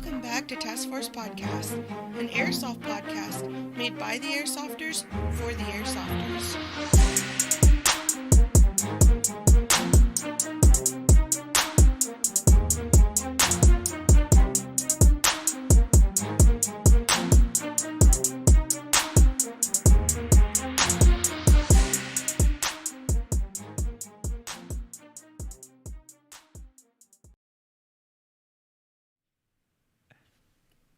Welcome back to Task Force Podcast, an airsoft podcast made by the airsofters for the airsofters.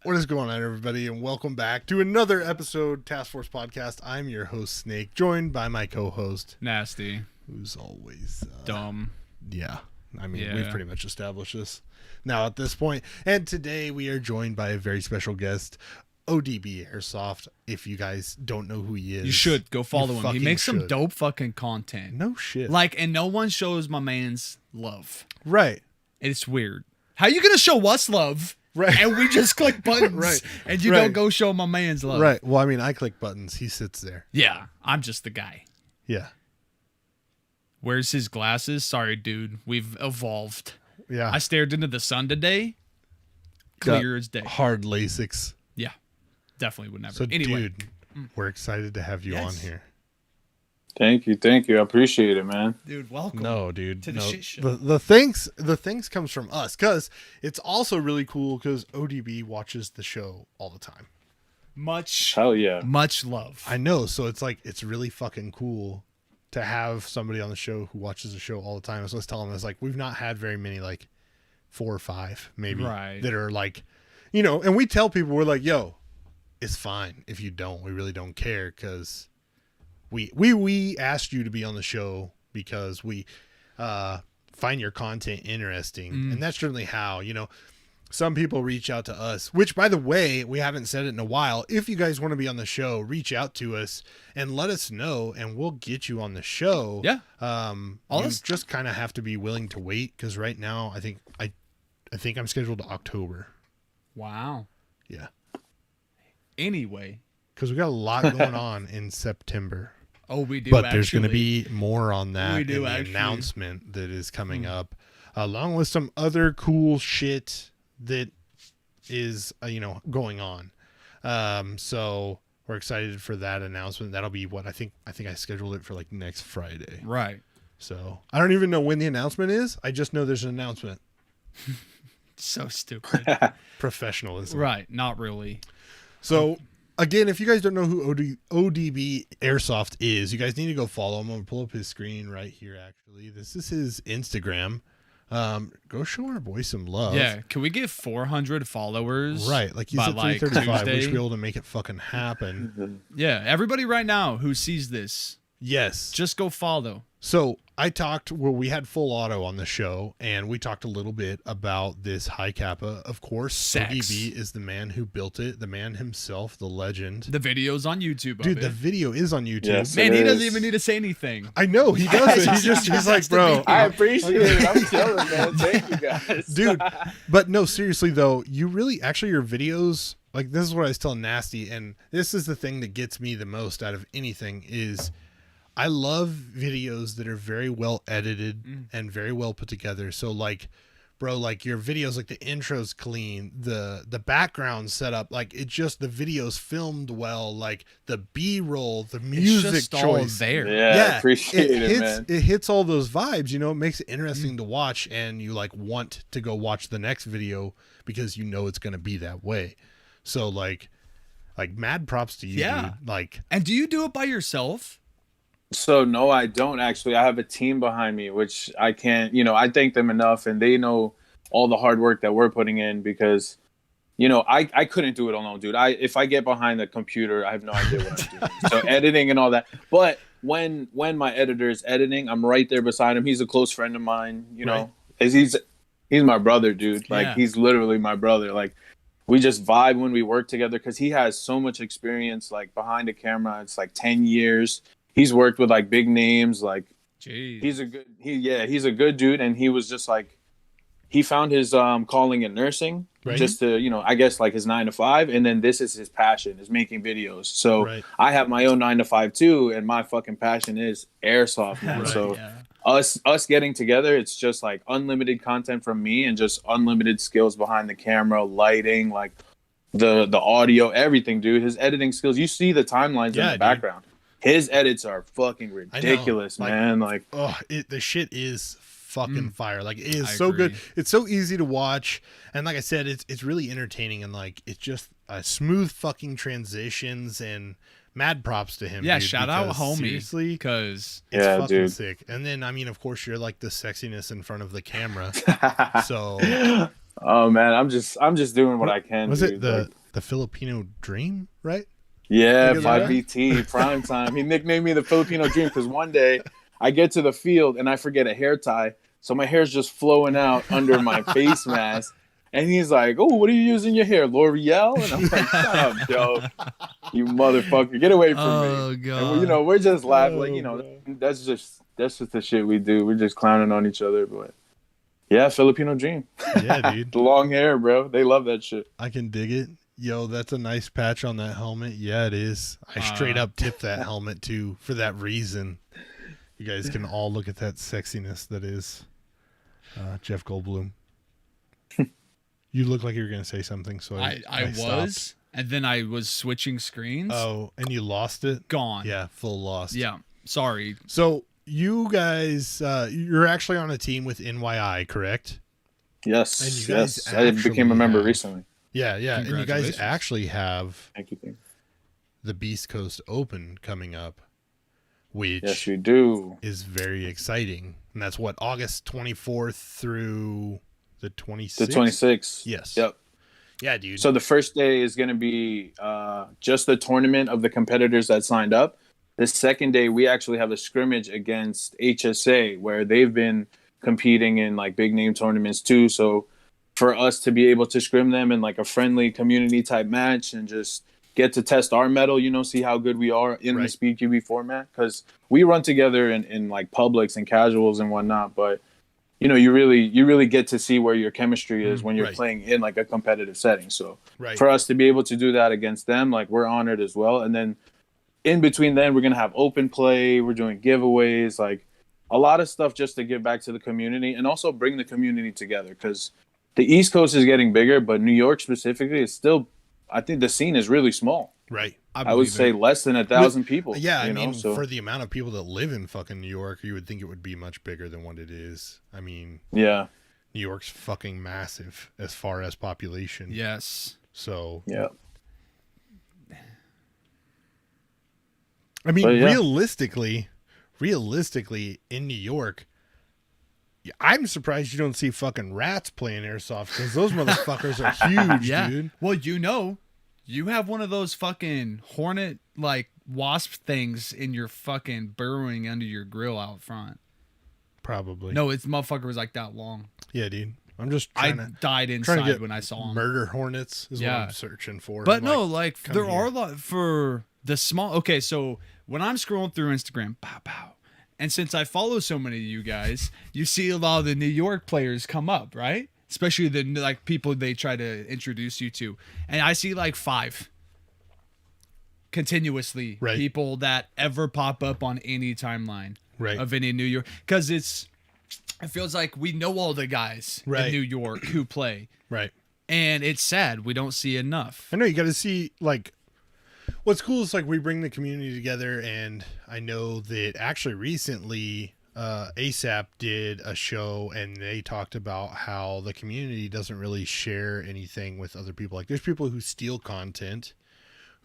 What is going on, everybody, and welcome back to another episode Task Force Podcast. I'm your host, Snake, joined by my co-host, Nasty, who's always dumb. Yeah, I mean, we've pretty much established this now at this point. And today we are joined by a very special guest, odb Airsoft. If you guys don't know who he is, You should go follow him. He makes some dope fucking content. No shit. And no one shows my man's love. Right. It's weird. How you gonna show us love? Right. And we just click buttons. Right. And you don't go show my man's love. Right. Well, I mean, I click buttons. He sits there. Yeah. I'm just the guy. Yeah. Where's his glasses? Sorry, dude. We've evolved. Yeah. I stared into the sun today. Clear as day. Hard Lasix. Yeah. Definitely would never. So, anyway. dude, we're excited to have you on here. Thank you. I appreciate it, man. Dude, welcome. No, dude. To the shit show. The things comes from us, because it's also really cool because ODB watches the show all the time. Hell yeah. Much love. I know, so it's really fucking cool to have somebody on the show who watches the show all the time. So let's tell them, it's like we've not had very many, like 4 or 5 maybe, that are like, and we tell people, we're like, yo, it's fine if you don't. We really don't care, because we asked you to be on the show because we find your content interesting. And that's certainly how, some people reach out to us, which, by the way, we haven't said it in a while. If you guys want to be on the show, reach out to us and let us know, and we'll get you on the show. Yeah. You just kind of have to be willing to wait, because right now I think I'm scheduled to October. Wow. Yeah. Anyway. Because we got a lot going on in September. Oh, we do. But there's going to be more on that We do, in the actually. announcement that is coming up, along with some other cool shit that is, going on. So we're excited for that announcement. That'll be what I think I scheduled it for like next Friday. Right. So I don't even know when the announcement is. I just know there's an announcement. So stupid. Professionalism. Right. Not really. So, again, if you guys don't know who ODB Airsoft is, you guys need to go follow him. I'm going to pull up his screen right here, actually. This is his Instagram. Go show our boy some love. Yeah. Can we get 400 followers? Right. Like, he's at 335. We should be able to make it fucking happen. Yeah. Everybody right now who sees this, Yes. just go follow. So we had Full Auto on the show, and we talked a little bit about this high kappa. Of course, Sex. ODB is the man who built it, the man himself, the legend. The video's on YouTube. Dude, of the it. video is on YouTube. Yes. Man, It he doesn't is. even need to say anything. I know, he doesn't. He's like, bro. I appreciate it. I'm chilling, man. Thank you, guys. Dude, but no, seriously, though, you really, actually, your videos, like, this is what I was telling Nasty, and this is the thing that gets me the most out of anything, is I love videos that are very well edited and very well put together. So, like, bro, like, your videos, like, the intro's clean, the background set up, like, it just, the video's filmed well, like, the B-roll, the music it's just choice. all there. Yeah, I appreciate it, hits, man. It hits all those vibes, it makes it interesting to watch, and you, like, want to go watch the next video because it's going to be that way. So, like, mad props to you, Yeah. dude. Like, And do you do it by yourself? So, no, I don't actually. I have a team behind me, which I can't, I thank them enough, and they know all the hard work that we're putting in, because, I couldn't do it alone, dude. If I get behind the computer, I have no idea what I'm doing. So editing and all that. But when my editor is editing, I'm right there beside him. He's a close friend of mine, Right. He's my brother, dude. Like, Yeah. he's literally my brother. Like, we just vibe when we work together, because he has so much experience, like, behind the camera. It's like 10 years. He's worked with, like, big names. Like, Jeez. he's a good dude. And he was just like, he found his calling in nursing, Right. just to, I guess, like, his 9 to 5. And then this is his passion, is making videos. So Right. I have my own 9 to 5 too. And my fucking passion is airsoft, man. Right. So Yeah. us getting together, it's just like unlimited content from me and just unlimited skills behind the camera, lighting, like the audio, everything, dude. His editing skills, you see the timelines in the background. His edits are fucking ridiculous, man. Like, the shit is fucking fire. Like, it is so good. It's so easy to watch, and like I said, it's really entertaining, and like it's just smooth fucking transitions, and mad props to him. Yeah, dude, shout out homie, seriously, because it's fucking sick. And then I mean, of course, you're like the sexiness in front of the camera. So, oh man, I'm just doing what I can. Was it the Filipino Dream, right? Yeah, 5BT prime time. He nicknamed me the Filipino Dream because one day I get to the field and I forget a hair tie, so my hair's just flowing out under my face mask. And he's like, "Oh, what are you using your hair, L'Oreal?" And I'm like, "Shut up, Joe, you motherfucker, get away from me!" Oh god. And we're just laughing, like, that's just the shit we do. We're just clowning on each other, but yeah, Filipino Dream. Yeah, dude. The long hair, bro. They love that shit. I can dig it. Yo, that's a nice patch on that helmet. Yeah, it is. I straight up tipped that helmet too for that reason. You guys can all look at that sexiness that is Jeff Goldblum. You look like you were going to say something, so I was, and then I was switching screens. Oh, and you lost it? Gone. Yeah, full lost. Yeah, sorry. So you guys, you're actually on a team with NYI, correct? Yes, and you guys I became a member recently. Yeah, and you guys actually have Thank you. the Beast Coast Open coming up, which yes, we do. Is very exciting. And that's what, August 24th through the 26th? The 26th. Yes. Yep. Yeah, dude. So the first day is going to be just the tournament of the competitors that signed up. The second day, we actually have a scrimmage against HSA where they've been competing in like big name tournaments too. So for us to be able to scrim them in like a friendly community type match and just get to test our mettle, see how good we are in the Speed QB format. Because we run together in like publics and casuals and whatnot, but you really get to see where your chemistry is when you're playing in like a competitive setting. So for us to be able to do that against them, like we're honored as well. And then in between then, we're going to have open play. We're doing giveaways, like a lot of stuff just to give back to the community and also bring the community together. Because the East Coast is getting bigger, but New York specifically is still, I think the scene is really small. Right. I would say less than 1,000 people. Yeah, I mean, for the amount of people that live in fucking New York, you would think it would be much bigger than what it is. I mean, yeah, New York's fucking massive as far as population. Yes. So, yeah. I mean, realistically, in New York, I'm surprised you don't see fucking rats playing airsoft because those motherfuckers are huge, dude. Well, you have one of those fucking hornet, like, wasp things in your fucking burrowing under your grill out front. Probably. No, its motherfucker was like that long. Yeah, dude. I'm just I died inside when I saw them. Murder hornets is what I'm searching for. But no, like there are a lot for the small. Okay, so when I'm scrolling through Instagram, and since I follow so many of you guys, you see a lot of the New York players come up, right? Especially the like people they try to introduce you to, and I see like 5 continuously people that ever pop up on any timeline of any New York, because it feels like we know all the guys in New York who play, and it's sad we don't see enough. I know you got to see, like, what's cool is like we bring the community together, and I know that actually recently ASAP did a show and they talked about how the community doesn't really share anything with other people. Like, there's people who steal content,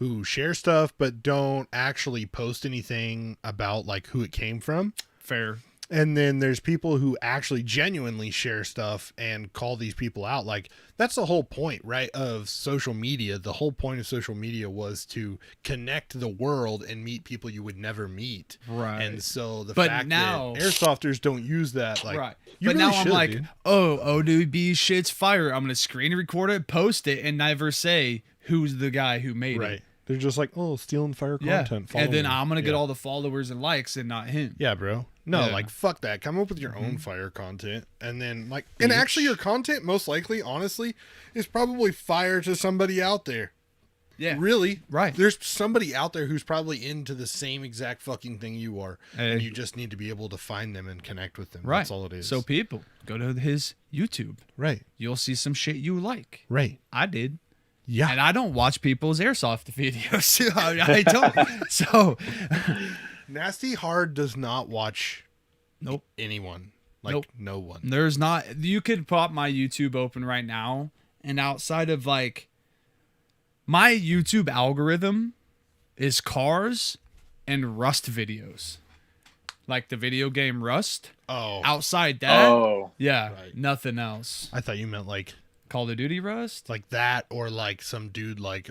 who share stuff but don't actually post anything about like who it came from. Fair. And then there's people who actually genuinely share stuff and call these people out. Like, that's the whole point, right, of social media. The whole point of social media was to connect the world and meet people you would never meet. Right. And so the fact that airsofters don't use that, like, you but really now should, I'm like, dude. oh, ODB shit's fire. I'm going to screen record it, post it, and never say who's the guy who made it. They're just like, oh, stealing fire content. And then I'm going to get all the followers and likes and not him. Yeah, bro. No, like, fuck that. Come up with your own fire content. And then, like, and actually your content, most likely, honestly, is probably fire to somebody out there. Yeah. Really. Right. There's somebody out there who's probably into the same exact fucking thing you are. And you just need to be able to find them and connect with them. Right. That's all it is. So people, go to his YouTube. Right. You'll see some shit you like. Right. I did. Yeah. And I don't watch people's airsoft videos. I don't. So. Nasty Hard does not watch Nope. anyone. Like, nope. No one. There's not. You could pop my YouTube open right now. And outside of like. My YouTube algorithm is cars and Rust videos. Like the video game Rust. Oh. Outside that. Oh. Yeah. Right. Nothing else. I thought you meant like Call of Duty Rust? like that, or like some dude like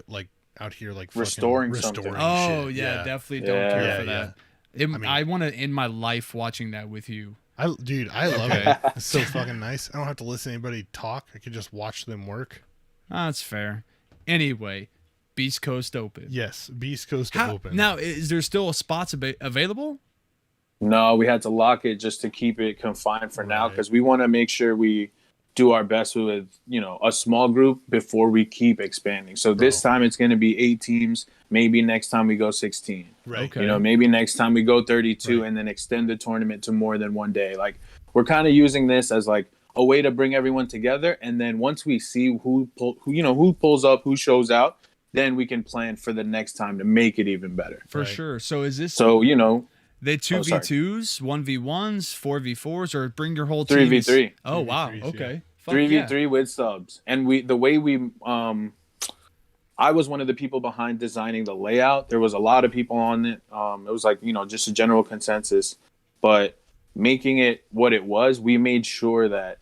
out here like fucking Restoring something. Oh, shit. yeah. Definitely don't care for that. Yeah. I want to end my life watching that with you. I love it. It's so fucking nice. I don't have to listen to anybody talk. I could just watch them work. That's fair. Anyway, Beast Coast Open. Yes, Beast Coast Open. Now, is there still spots available? No, we had to lock it just to keep it confined for now, because we want to make sure we do our best with, a small group before we keep expanding. So this time it's going to be 8 teams. Maybe next time we go 16. Right. Okay. Maybe next time we go 32 and then extend the tournament to more than one day. Like, we're kind of using this as like a way to bring everyone together. And then once we see who pulls up, who shows out, then we can plan for the next time to make it even better. For sure. So is this... So, They 2v2s, 1v1s, 4v4s, or bring your whole team? 3v3. Oh, wow. 3v3s, Okay. 3v3 with subs. And I was one of the people behind designing the layout. There was a lot of people on it. It was like, just a general consensus. But making it what it was, we made sure that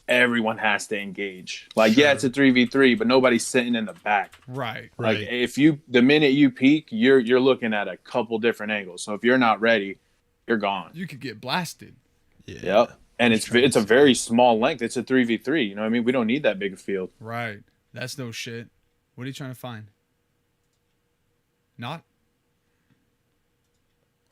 everyone has to engage. Like, yeah, it's a 3v3, but nobody's sitting in the back. Right. Like, the minute you peek, you're looking at a couple different angles. So if you're not ready, you're gone. You could get blasted. Yeah. Yep. And it's a very small length. It's a 3v3. You know what I mean? We don't need that big a field. Right. That's no shit. What are you trying to find? Not?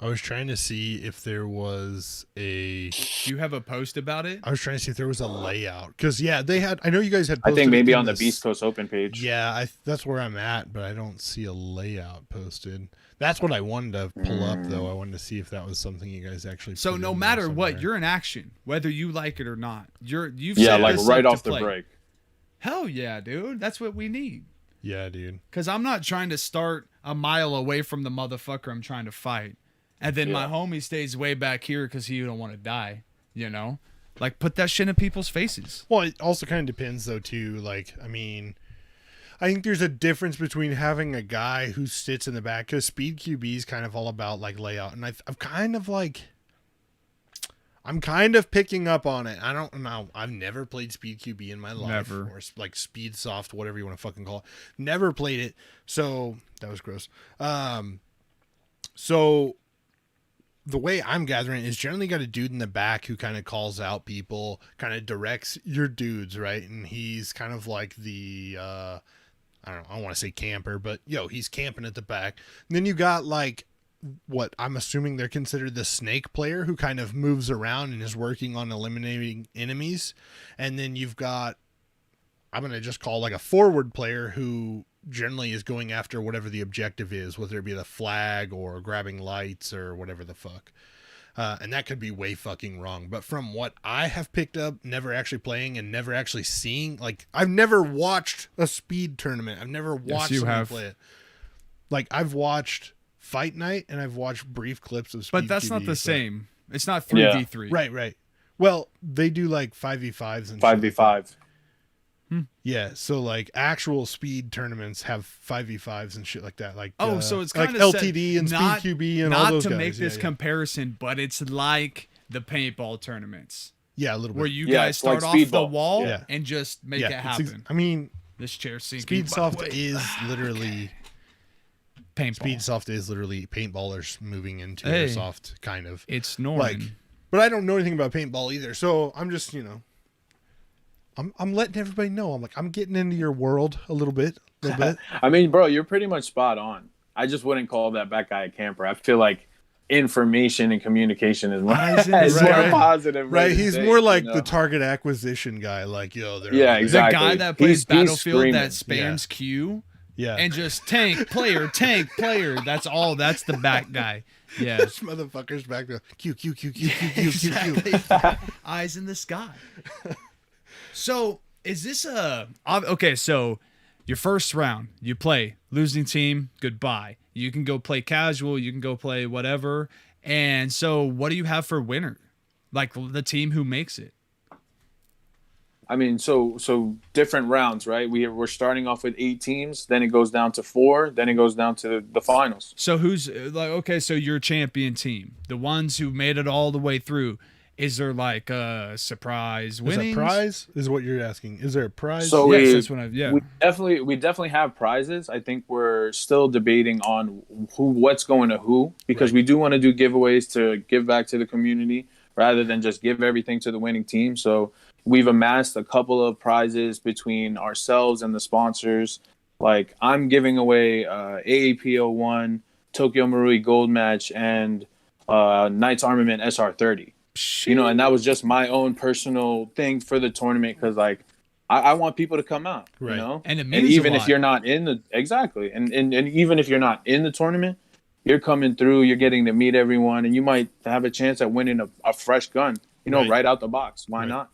I was trying to see if there was Do you have a post about it? I was trying to see if there was a layout. Because, they had... I know you guys had I posted think maybe it in on the Beast Coast Open page. Yeah, that's where I'm at, but I don't see a layout posted. That's what I wanted to pull up, though. I wanted to see if that was something you guys actually... So no matter what, you're in action, whether you like it or not. You've yeah, set like this right up off to the play. break. Hell yeah, dude. That's what we need. Yeah, dude. Because I'm not trying to start a mile away from the motherfucker I'm trying to fight. And then my homie stays way back here because he don't want to die, Like, put that shit in people's faces. Well, it also kind of depends, though, too. Like, I mean, I think there's a difference between having a guy who sits in the back, because Speed QB is kind of all about, like, layout. And I'm kind of picking up on it. I don't know. I've never played Speed QB in my life. Never. Or, like, Speed Soft, whatever you want to fucking call it. Never played it. So, that was gross. So... the way I'm gathering is generally got a dude in the back who kind of calls out people, kind of directs your dudes, right? And he's kind of like the, I don't want to say camper, but he's camping at the back. And then you got like what I'm assuming they're considered the snake player, who kind of moves around and is working on eliminating enemies. And then you've got, I'm going to just call like a forward player who generally is going after whatever the objective is, whether it be the flag or grabbing lights or whatever the fuck. And that could be way fucking wrong. But from what I have picked up, never actually playing and never actually seeing, like, I've never watched a speed tournament. I've never watched someone play it. Like, I've watched Fight Night and I've watched brief clips of Speed But that's TV, not the same. It's not 3v3. Right. Well, they do like 5v5s and 5v5. Yeah, so like actual speed tournaments have 5v5s and shit like that. Like so it's kind like of LTD and not, Speed QB and all those guys. Not to make this comparison, but it's like the paintball tournaments. Yeah, a little bit. Where you guys start like off the speedball. wall and just make it happen. I mean, this chair's sinking. Speed Soft is literally paintball. Speed Soft is literally paintballers moving into airsoft, kind of. It's Norman. Like, but I don't know anything about paintball either, so I'm just I'm letting everybody know. I'm getting into your world a little bit. I mean, bro, you're pretty much spot on. I just wouldn't call that guy a camper. I feel like information and communication is more, more positive. Right. He's more like the target acquisition guy. Like, exactly. The guy that plays Battlefield screaming. that spams Q. Yeah. And just tank player. That's all. That's the back guy. Yeah. This motherfucker's back there. Q. Exactly. Eyes in the sky. So is this okay? So your first round, you play losing team. Goodbye. You can go play casual. You can go play whatever. And so, what do you have for winner? Like the team who makes it. I mean, so different rounds, right? We're starting off with 8 teams, then it goes down to 4, then it goes down to the finals. So who's like, okay, so your champion team, the ones who made it all the way through, is there like a surprise winnings? Is a prize? Is what you're asking? Is there a prize? So yes, that's what we definitely have prizes. I think we're still debating on what's going to who, because we do want to do giveaways to give back to the community rather than just give everything to the winning team. So we've amassed a couple of prizes between ourselves and the sponsors. Like I'm giving away AAP01, Tokyo Marui Gold Match, and Knights Armament SR30. You know, and that was just my own personal thing for the tournament because, like, I want people to come out, you know? And it means even a lot. if you're not in the and even if you're not in the tournament, you're coming through, you're getting to meet everyone, and you might have a chance at winning a fresh gun, you know, right out the box. Why not?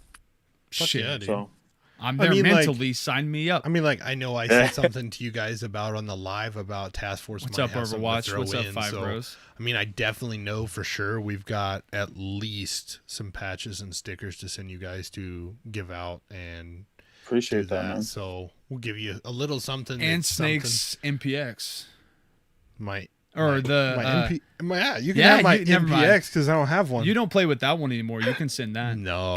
Shit, yeah, dude. So I'm there mentally. Sign me up. I mean, like, I know I said something to you guys about on the live about Task Force. What's up, Overwatch? What's up, Five Bros? I mean, I definitely know for sure we've got at least some patches and stickers to send you guys to give out and appreciate that, man. So we'll give you a little something. And Snake's MPX. You can have my MPX because I don't have one. You don't play with that one anymore. You can send that. No,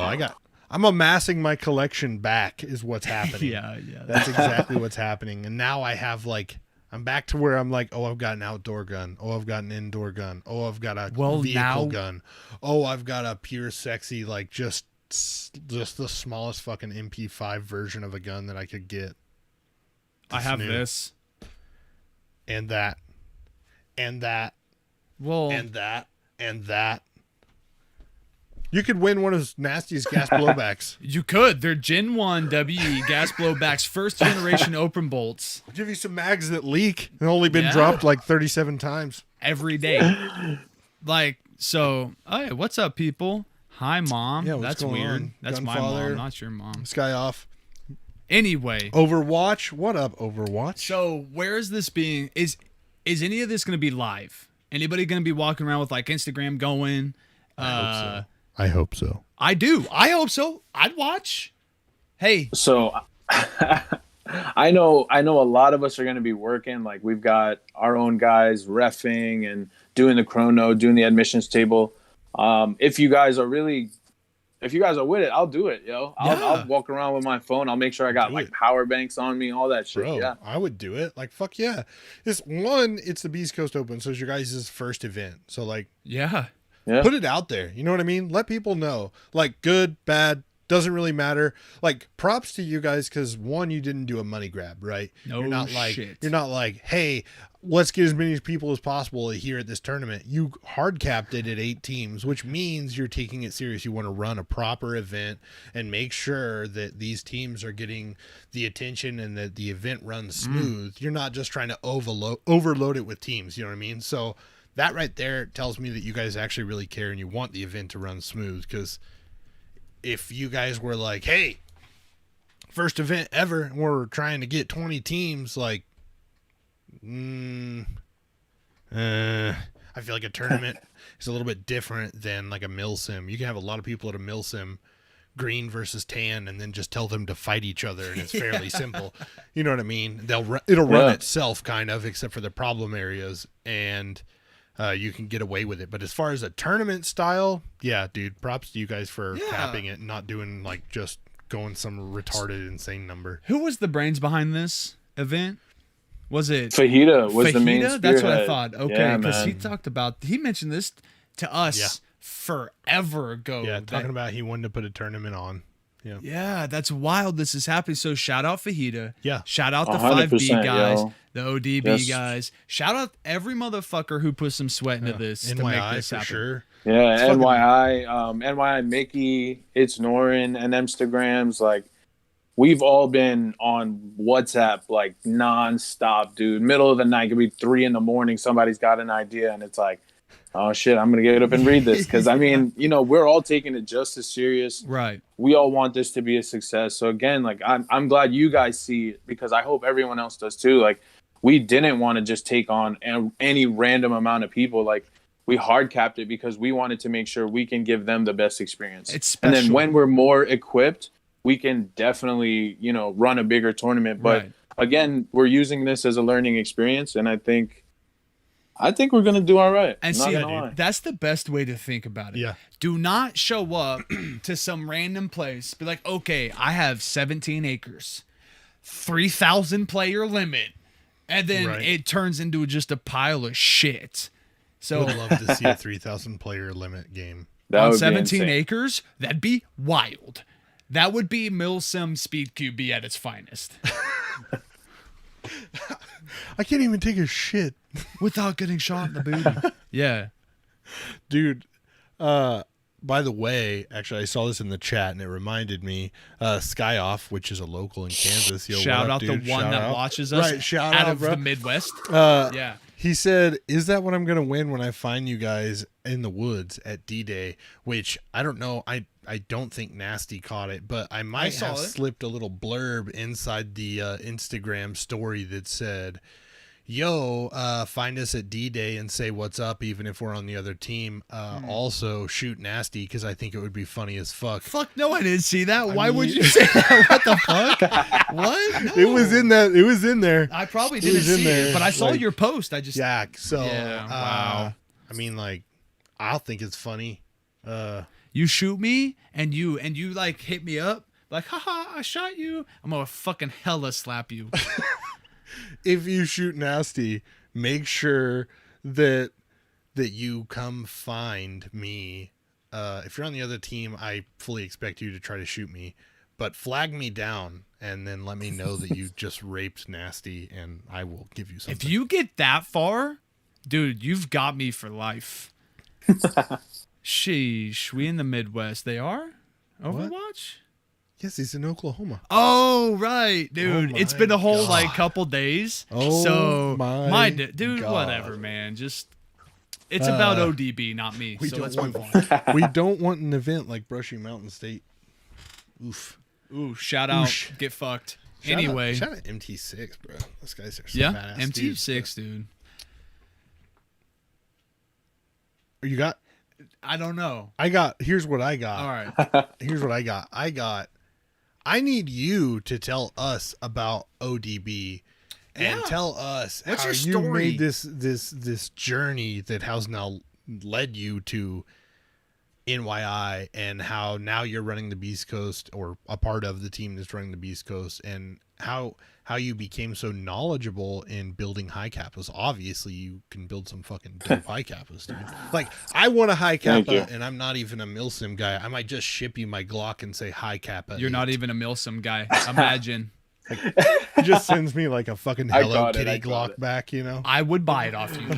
I'm amassing my collection back is what's happening. Yeah. That's exactly what's happening. And now I have I'm back to where I'm like, oh, I've got an outdoor gun. Oh, I've got an indoor gun. Oh, I've got a vehicle gun. Oh, I've got a pure sexy, like just the smallest fucking MP5 version of a gun that I could get. I have this. And that. And that. Well. And that. And that. You could win one of his nastiest gas blowbacks. You could. They're Gen 1 WE gas blowbacks, first generation open bolts. I'll give you some mags that leak and only been dropped like 37 times. Every day. Like, so, hey, what's up, people? Hi, Mom. Yeah, that's weird. On? That's my mom, not your mom. Sky off. Anyway. Overwatch. What up, Overwatch? So, where is this being? Is any of this going to be live? Anybody going to be walking around with like Instagram going? I hope so. I do. I hope so. I'd watch. Hey. So I know a lot of us are going to be working. Like we've got our own guys reffing and doing the chrono, doing the admissions table. If you guys are with it, I'll do it, yo. I'll walk around with my phone. I'll make sure I got like power banks on me, all that shit. Bro, yeah, I would do it. Like fuck yeah. It's the Beast Coast Open, so it's your guys' first event. So like yeah. Put it out there. You know what I mean? Let people know. Like good, bad, doesn't really matter. Like props to you guys because one, you didn't do a money grab, right? No, you're not like, hey, let's get as many people as possible here at this tournament. You hard capped it at 8 teams, which means you're taking it serious. You want to run a proper event and make sure that these teams are getting the attention and that the event runs smooth. You're not just trying to overload it with teams. You know what I mean? So that right there tells me that you guys actually really care and you want the event to run smooth. Because if you guys were like, hey, first event ever, and we're trying to get 20 teams, like, I feel like a tournament is a little bit different than like a mill sim. You can have a lot of people at a mill sim, green versus tan, and then just tell them to fight each other, and it's fairly simple. You know what I mean? It'll run itself, kind of, except for the problem areas, and you can get away with it. But as far as a tournament style, yeah, dude, props to you guys for capping it and not doing like just going some retarded insane number. Who was the brains behind this event? Was it Fajita was the main spearhead. That's what I thought. Okay, because yeah, he mentioned this to us forever ago. Yeah, talking about he wanted to put a tournament on. Yeah, that's wild. This is happening. So shout out Fajita. Yeah. Shout out the 5B guys, the ODB guys. Shout out every motherfucker who put some sweat into this to make this happen. Sure. Yeah, NYI, NYI Mickey, it's Norin, and Instagrams. Like, we've all been on WhatsApp like nonstop, dude. Middle of the night, could be 3 a.m. Somebody's got an idea, and it's like, oh shit, I'm gonna get up and read this because I mean, we're all taking it just as serious. Right. We all want this to be a success. So again, like I'm glad you guys see it because I hope everyone else does too. Like we didn't want to just take on any random amount of people. Like we hard capped it because we wanted to make sure we can give them the best experience. It's special. And then when we're more equipped, we can definitely, run a bigger tournament. But again, we're using this as a learning experience, and I think we're gonna do all right. And see, that's the best way to think about it. Yeah. Do not show up to some random place. Be like, okay, I have 17 acres, 3,000 player limit, and then it turns into just a pile of shit. So I would love to see a 3,000 player limit game on 17 acres. That'd be wild. That would be Milsim Speed QB at its finest. I can't even take a shit without getting shot in the booty. Yeah. Dude, by the way, actually I saw this in the chat and it reminded me, Sky Off, which is a local in Kansas. Yo, shout out dude? the one shout that out. watches us out of the Midwest. Yeah. He said, "Is that what I'm going to win when I find you guys in the woods at D-Day?" Which I don't know. I don't think Nasty caught it, but I might have slipped a little blurb inside the Instagram story that said, "Yo, find us at D-Day and say what's up, even if we're on the other team. Also, shoot Nasty because I think it would be funny as fuck." Fuck no, I didn't see that. Why would you say that? What the fuck? What? No. It was in that. It was in there. I probably didn't see it, but I saw your post. I just wow. I mean, like, I'll think it's funny. You shoot me and you like hit me up like, haha, I shot you. I'm gonna fucking hella slap you. If you shoot Nasty, make sure that you come find me. If you're on the other team, I fully expect you to try to shoot me, but flag me down and then let me know that you just raped Nasty, and I will give you something. If you get that far, dude, you've got me for life. Sheesh, we in the Midwest. They are? Overwatch? What? Yes, he's in Oklahoma. Oh, right, dude. It's been a whole couple days. Oh, so my dude, God. Whatever, man. Just it's about ODB, not me. Let's move on. We don't want an event like Brushy Mountain State. Oof. Ooh, shout out. Oosh. Get fucked. Anyway. Shout out MT6, bro. Those guys are so badass. MT6, dude. You got? I don't know. Here's what I got. All right. Here's what I got. I need you to tell us about ODB and tell us What's how your you story? made this journey that has now led you to NYI, and how now you're running the Beast Coast, or a part of the team that's running the Beast Coast, and how you became so knowledgeable in building high kappas. Obviously, you can build some fucking dope high kappas, dude. Like, I want a high kappa, and I'm not even a milsim guy. I might just ship you my Glock and say high kappa. You're 8. Not even a milsim guy. Imagine. Like, he just sends me like a fucking Hello Kitty Glock back, you know? I would buy it off you.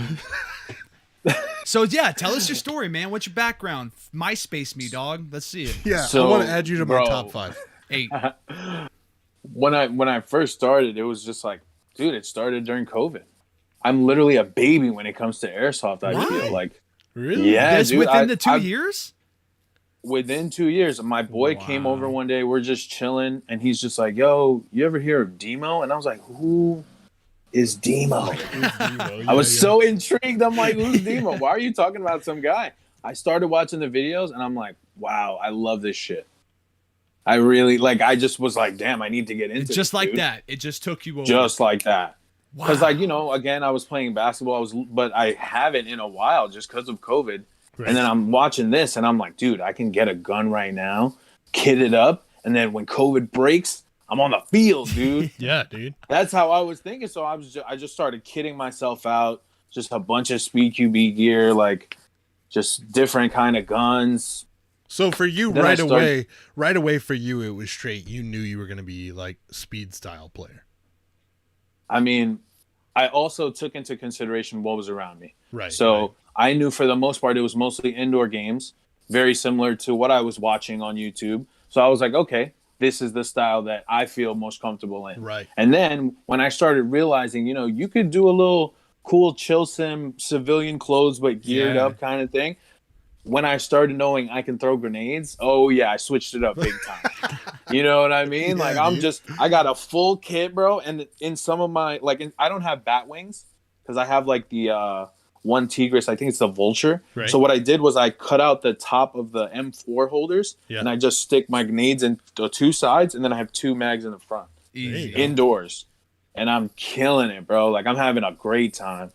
So yeah, tell us your story, man. What's your background? MySpace me, dog. Let's see it. Yeah, so, I want to add you to my top 5. 8. When I first started, it was just like, dude, it started during COVID. I'm literally a baby when it comes to airsoft. I feel like, really, yeah, this dude, within the 2 years. Within 2 years, my boy came over one day. We're just chilling, and he's just like, "Yo, you ever hear of Demo?" And I was like, "Who is Demo?" I was so intrigued. I'm like, "Who's Demo? Why are you talking about some guy?" I started watching the videos, and I'm like, "Wow, I love this shit." I really I just was like, "Damn, I need to get into it." Just like that. It just took you over. Just like that. Because again, I was playing basketball. But I haven't in a while just because of COVID. Right. And then I'm watching this, and I'm like, dude, I can get a gun right now, kit it up, and then when COVID breaks, I'm on the field, dude. Yeah, dude. That's how I was thinking. So I just started kitting myself out, just a bunch of Speed QB gear, like just different kind of guns. So for you, right away for you, it was straight. You knew you were going to be like speed style player. I mean, I also took into consideration what was around me. Right. So I knew for the most part, it was mostly indoor games, very similar to what I was watching on YouTube. So I was like, okay, this is the style that I feel most comfortable in. Right. And then when I started realizing, you know, you could do a little cool chill sim civilian clothes but geared up kind of thing. When I started knowing I can throw grenades, oh yeah, I switched it up big time. You know what I mean? Yeah, like I got a full kit, bro. And in some of my, I don't have bat wings because I have like the one Tigris. I think it's the Vulture. Right. So what I did was I cut out the top of the M4 holders and I just stick my grenades in the two sides, and then I have 2 mags in the front. Easy. Indoors. And I'm killing it, bro. Like, I'm having a great time.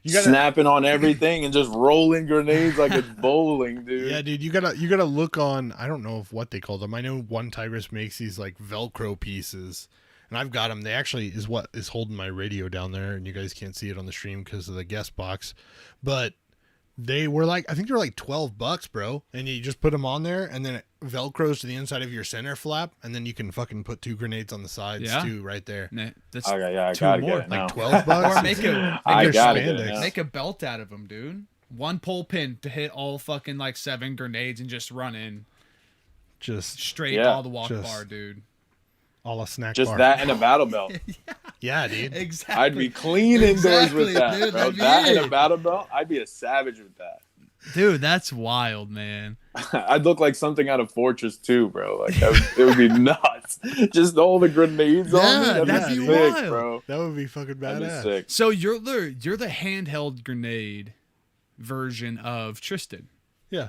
You gotta, snapping on everything and just rolling grenades like it's bowling, dude. Yeah, dude, you gotta look on. I don't know if what they call them. I know one Tigris makes these like Velcro pieces, and I've got them. They actually is what is holding my radio down there, and you guys can't see it on the stream because of the guest box, but they were like, I think they were like $12, bro. And you just put them on there, and then it Velcros to the inside of your center flap, and then you can fucking put 2 grenades on the sides too, right there. That's okay, I 2 gotta more. get it now. Like $12. Or make a belt out of them, dude. 1 pole pin to hit all fucking like 7 grenades and just run in. Just straight all the walk bar, dude. All a snack just bar. That and a battle belt. Yeah, dude. Exactly. I'd be clean indoors with that, dude, bro. That and a battle belt, I'd be a savage with that. Dude, that's wild, man. I'd look like something out of Fortress 2, bro. Like it would be nuts. Just all the grenades on me. That'd be sick, wild, bro. That would be fucking badass. Sick. So you're the handheld grenade version of Tristan. Yeah.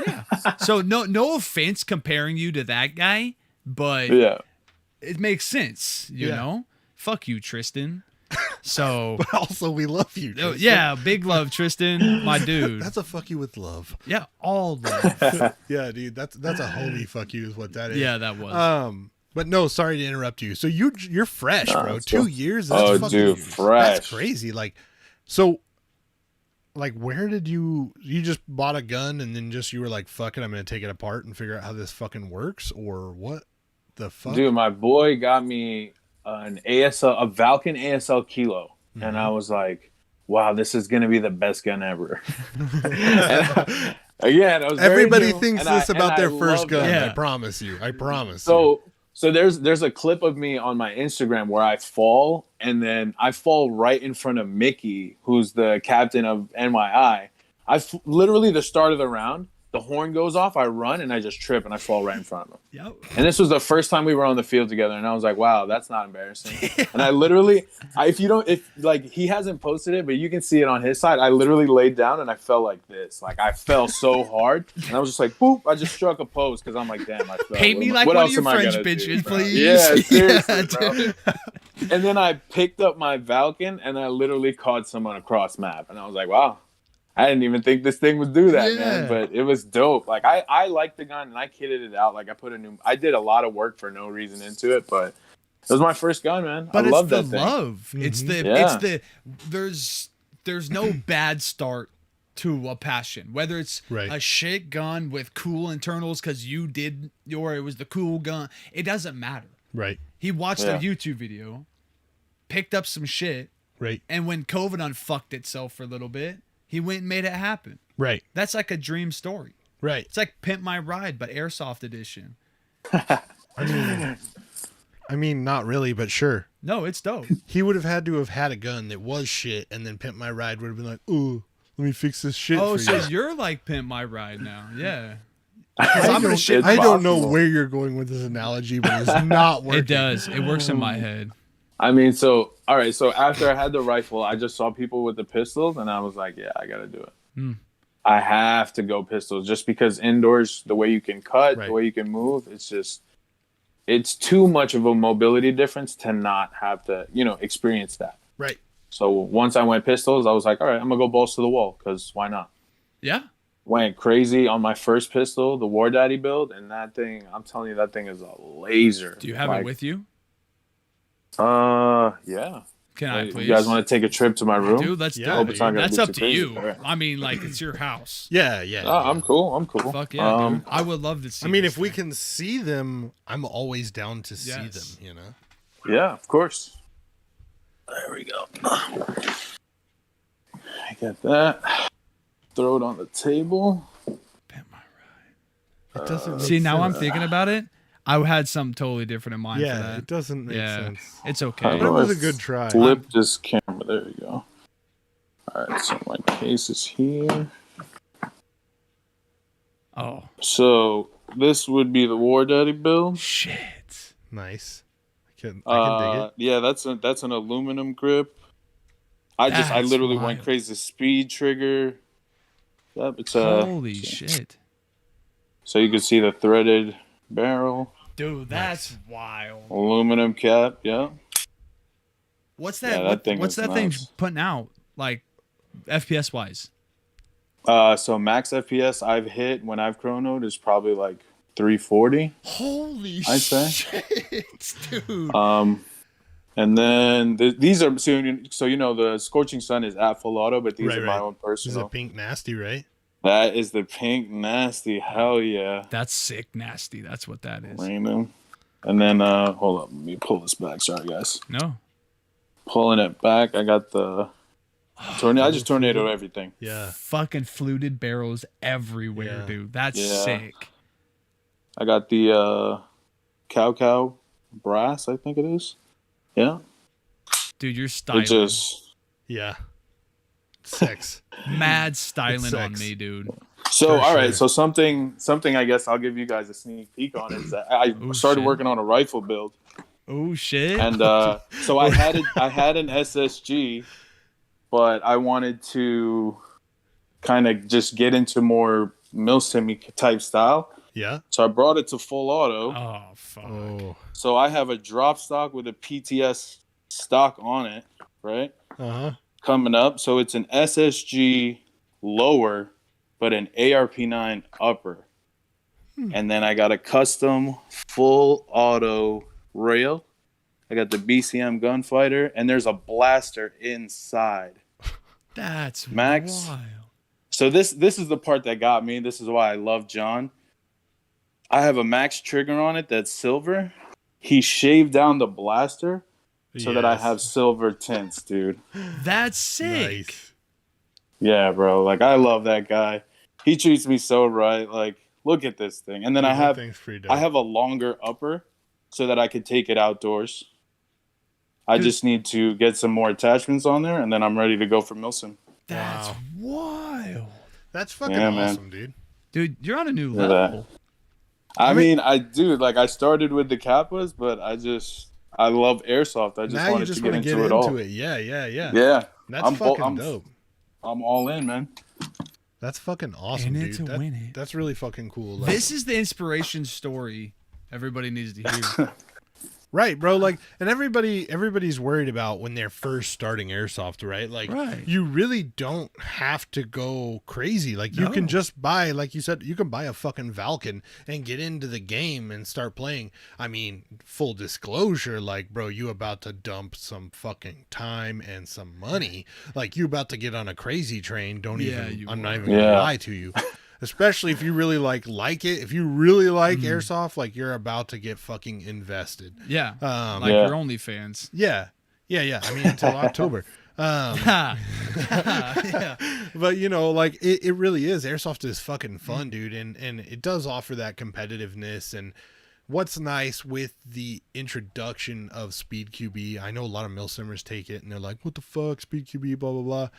Yeah. So no offense comparing you to that guy, but it makes sense, you know? Fuck you, Tristan. So but also we love you, Tristan. Yeah, big love, Tristan, my dude. That's a fuck you with love. Yeah, all love. Yeah, dude, that's a holy fuck you is what that is. Yeah, that was. But no, sorry to interrupt you. So you're fresh, bro. 2 years. That's dude, fresh. That's crazy. Like, so, like, where did you just bought a gun and then you were like, fuck it, I'm gonna take it apart and figure out how this fucking works, or what the fuck? Dude, my boy got me a Valken ASL Kilo, and I was like, wow, this is gonna be the best gun ever. Again, I was everybody thinks this about their first gun. Yeah. I promise you. So there's a clip of me on my Instagram where I fall, and then I fall right in front of Mickey, who's the captain of NYI. Literally the start of the round, the horn goes off, I run, and I just trip, and I fall right in front of him. Yep. And this was the first time we were on the field together, and I was like, wow, that's not embarrassing. And I literally, he hasn't posted it, but you can see it on his side. I literally laid down, and I fell like this. Like, I fell so hard, and I was just like, boop, I just struck a pose, because I'm like, damn, I fell. Paint me like one of your French bitches, please. Yeah, seriously, bro. And then I picked up my Valken, and I literally caught someone across map, and I was like, wow. I didn't even think this thing would do that, man. But it was dope. Like I liked the gun, and I kitted it out. Like I did a lot of work for no reason into it, but it was my first gun, man. But I love that thing. It's the there's no bad start to a passion. Whether it's a shit gun with cool internals because you did it was the cool gun. It doesn't matter. Right. He watched a YouTube video, picked up some shit, and when COVID unfucked itself for a little bit, he went and made it happen. Right. That's like a dream story. Right. It's like Pimp My Ride, but Airsoft edition. I mean, not really, but sure. No, it's dope. He would have had to have had a gun that was shit, and then Pimp My Ride would have been like, ooh, let me fix this shit for so you. you're like Pimp My Ride now. Yeah. I don't know where you're going with this analogy, but it's not working. It does. It works in my head. I mean, all right. So after I had the rifle, I just saw people with the pistols, and I was like, yeah, I got to do it. I have to go pistols just because indoors, the way you can cut, the way you can move, it's too much of a mobility difference to not have to, experience that. Right. So once I went pistols, I was like, all right, I'm going to go balls to the wall because why not? Yeah. Went crazy on my first pistol, the War Daddy build, and that thing, I'm telling you, that thing is a laser. Do you have it with you? Yeah. Can I please? You guys want to take a trip to my room? Dude, let's do it. That's up to you. I mean, like, it's your house. Yeah. I'm cool. Fuck yeah, dude. I would love to see. I mean, if we can see them, I'm always down to see them, Yeah, of course. There we go. I got that. Throw it on the table. Pimp My Ride. It doesn't see, now I'm thinking about it. I had something totally different in mind for Yeah, that. it doesn't make sense. It's okay. It was a good try. Flip this camera. There we go. All right, so my case is here. Oh. So this would be the War Daddy build. Shit. Nice. I can dig it. Yeah, that's an aluminum grip. I literally went crazy. Speed trigger. Yep, it's holy shit. So you can see the threaded barrel. Dude, that's wild. Aluminum cap, yeah. What's that? Yeah, what's that thing putting out? Like FPS wise? So max FPS I've hit when I've chronoed is probably like 340. Holy shit, dude. And then these are so you know the Scorching Sun is at full auto, but these are my own personal. This is a pink nasty, right? That is the pink nasty. Hell yeah. That's sick nasty. That's what that is. Random. And then hold up, let me pull this back. Sorry guys. No. Pulling it back. I got the I just tornadoed everything. Yeah. Fucking fluted barrels everywhere, dude. That's sick. I got the cow brass, I think it is. Yeah. Dude, you're styling. Yeah. Sex. Mad styling on me, dude. So, all right. So something I guess I'll give you guys a sneak peek on is that I started working on a rifle build. Oh shit. And so I had an SSG, but I wanted to kind of just get into more milsim type style. Yeah. So I brought it to full auto. Oh fuck. Oh. So I have a drop stock with a PTS stock on it, right? Uh-huh. Coming up. So it's an SSG lower, but an ARP9 upper. And then I got a custom full auto rail. I got the BCM gunfighter, and there's a blaster inside. That's Max. wild. So this is the part that got me. This is why I love John. I have a Max trigger on it that's silver. He shaved down the blaster so that I have silver tints, dude. That's sick. Nice. Yeah, bro. Like, I love that guy. He treats me so right. Like, look at this thing. And then I have a longer upper so that I could take it outdoors. I just need to get some more attachments on there, and then I'm ready to go for milsim. That's wild. That's fucking awesome, dude. Dude, you're on a new level. I mean, I do. Like, I started with the Kappas, but I love airsoft. I just wanted to get into it all. Yeah. Yeah. That's fucking dope. I'm all in, man. That's fucking awesome, dude. That's really fucking cool. Like, this is the inspiration story everybody needs to hear. Right, bro. Like, and everybody's worried about when they're first starting airsoft, right? Like, you really don't have to go crazy. Like, you can just buy, like you said, you can buy a fucking Valken and get into the game and start playing. I mean, full disclosure, like, bro, you about to dump some fucking time and some money. Like, you about to get on a crazy train. I'm not even gonna lie to you. Especially if you really like it. If you really like airsoft, like, you're about to get fucking invested. Yeah. Your OnlyFans. Yeah. I mean, until October. Yeah. But, you know, like, it really is. Airsoft is fucking fun, dude. And it does offer that competitiveness. And what's nice with the introduction of Speed QB, I know a lot of milsimmers take it and they're like, what the fuck, Speed QB, blah, blah, blah.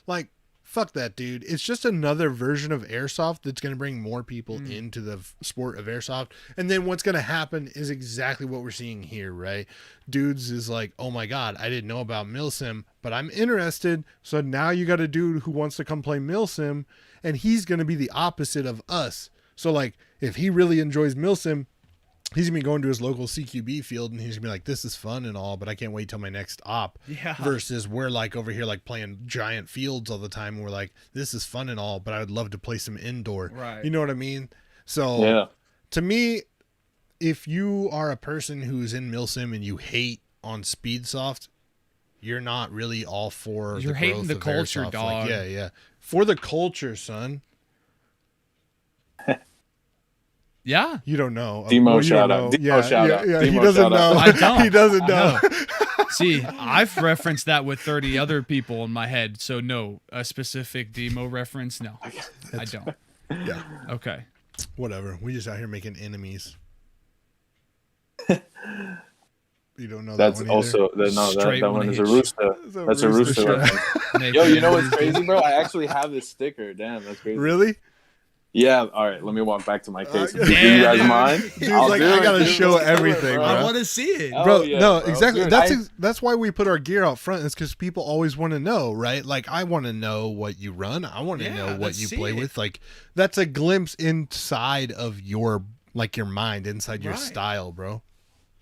Like, fuck that, dude. It's just another version of airsoft that's going to bring more people into the sport of airsoft. And then what's going to happen is exactly what we're seeing here, right? Dudes is like, oh my God, I didn't know about milsim, but I'm interested. So now you got a dude who wants to come play milsim, and he's going to be the opposite of us. So, like, if he really enjoys milsim, he's going to be going to his local CQB field, and he's going to be like, this is fun and all, but I can't wait till my next op. Yeah. Versus we're like over here, like, playing giant fields all the time. And we're like, this is fun and all, but I would love to play some indoor. Right. You know what I mean? So to me, if you are a person who's in milsim and you hate on Speedsoft, you're not really all for you're hating the culture, airsoft. dog. Like, yeah. For the culture, son. Yeah. You don't know. Demo shout out. Demo shout out. Yeah. He doesn't know. I don't. He doesn't know. See, I've referenced that with 30 other people in my head. So no, a specific demo reference. No, I don't. Yeah. Okay. Whatever. We just out here making enemies. You don't know That's that one also that one is a rooster. That's a rooster. Yo, you know what's crazy, bro? I actually have this sticker. Damn, that's crazy. Really? Yeah. All right. Let me walk back to my case. Do you guys mind? Dude, I gotta show everything, bro. I want to see it, bro. Yeah, no, bro. exactly. Dude, that's why we put our gear out front. Is because people always want to know, right? Like, I want to know what you run. I want to know what you play with. Like, that's a glimpse inside of your mind, inside your style, bro.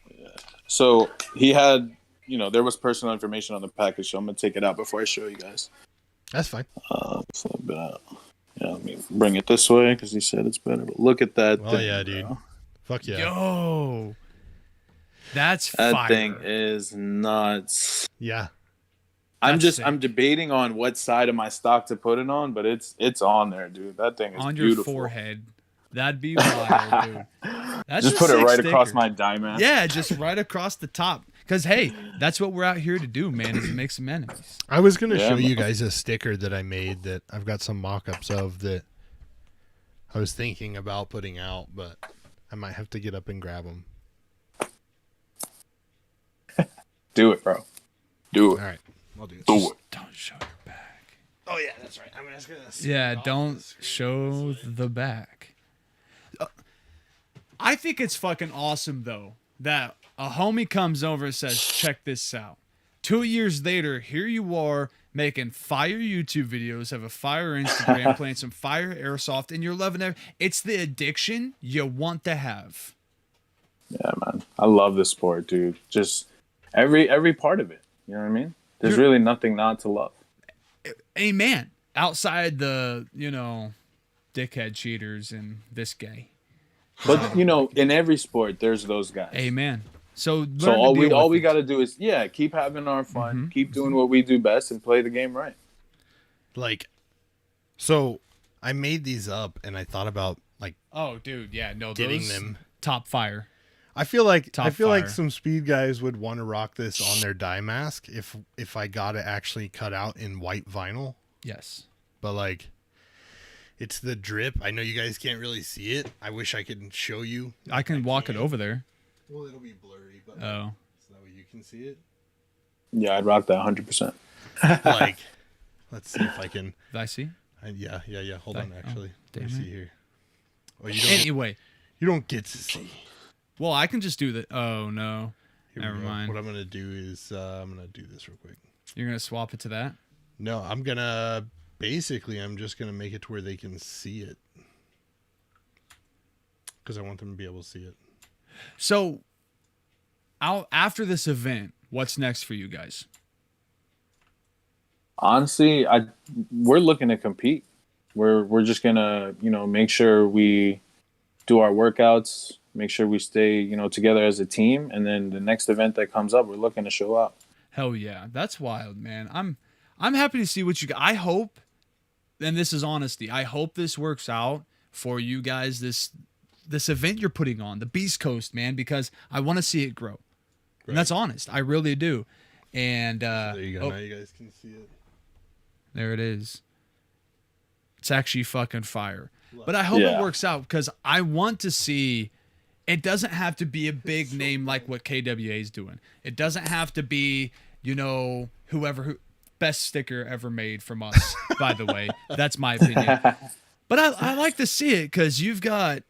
Yeah. So he had, there was personal information on the package, so I'm gonna take it out before I show you guys. That's fine. Yeah, let me bring it this way because he said it's better. But look at that thing. Oh, yeah, dude. Bro. Fuck yeah. Yo. That fire. Thing is nuts. Yeah. I'm debating on what side of my stock to put it on, but it's on there, dude. That thing is on beautiful. Your forehead. That'd be wild, dude. That's just put it right across my diamond. Yeah, just right across the top. Because, hey, that's what we're out here to do, man, is to make some enemies. I was going to show you guys a sticker that I made that I've got some mock-ups of that I was thinking about putting out, but I might have to get up and grab them. Do it, bro. Do it. All right. I'll do it. Do it. Don't show your back. Oh, yeah, that's right. I'm just going to... Yeah, don't show the back. I think it's fucking awesome, though, that a homie comes over and says, check this out. 2 years later, here you are making fire YouTube videos, have a fire Instagram, playing some fire airsoft, and you're loving it. It's the addiction you want to have. Yeah, man. I love this sport, dude. Just every part of it. You know what I mean? There's really nothing not to love. Amen. Outside the, dickhead cheaters and this guy. But, in every sport, there's those guys. Amen. So all we got to do is, keep having our fun, keep doing what we do best, and play the game right. So I made these up, and I thought about, oh, dude, yeah, no, getting them. Top fire. I feel like some speed guys would want to rock this on their dye mask if I got it actually cut out in white vinyl. Yes. But it's the drip. I know you guys can't really see it. I wish I could show you. I can walk it over there. Well, it'll be blurry, but so that way you can see it. Yeah, I'd rock that 100%. Let's see if I can. Did I see? Yeah. Hold on, actually. Let me see here. Oh, anyway, you don't get to see. Well, I can just do that. Oh no, never mind. What I'm gonna do is I'm gonna do this real quick. You're gonna swap it to that? No, I'm just gonna make it to where they can see it because I want them to be able to see it. So, after this event, what's next for you guys? Honestly, we're looking to compete. We're just gonna make sure we do our workouts, make sure we stay together as a team, and then the next event that comes up, we're looking to show up. Hell yeah, that's wild, man. I'm happy to see what you. I hope, and this is honesty, I hope this works out for you guys. This event you're putting on, the Beast Coast, man, because I want to see it grow. Right. And that's honest. I really do. And there you go. Now you guys can see it. There it is. It's actually fucking fire. But I hope it works out because I want to see. It doesn't have to be a big name like what KWA is doing. It doesn't have to be, who best sticker ever made from us, by the way. That's my opinion. But I like to see it because you've got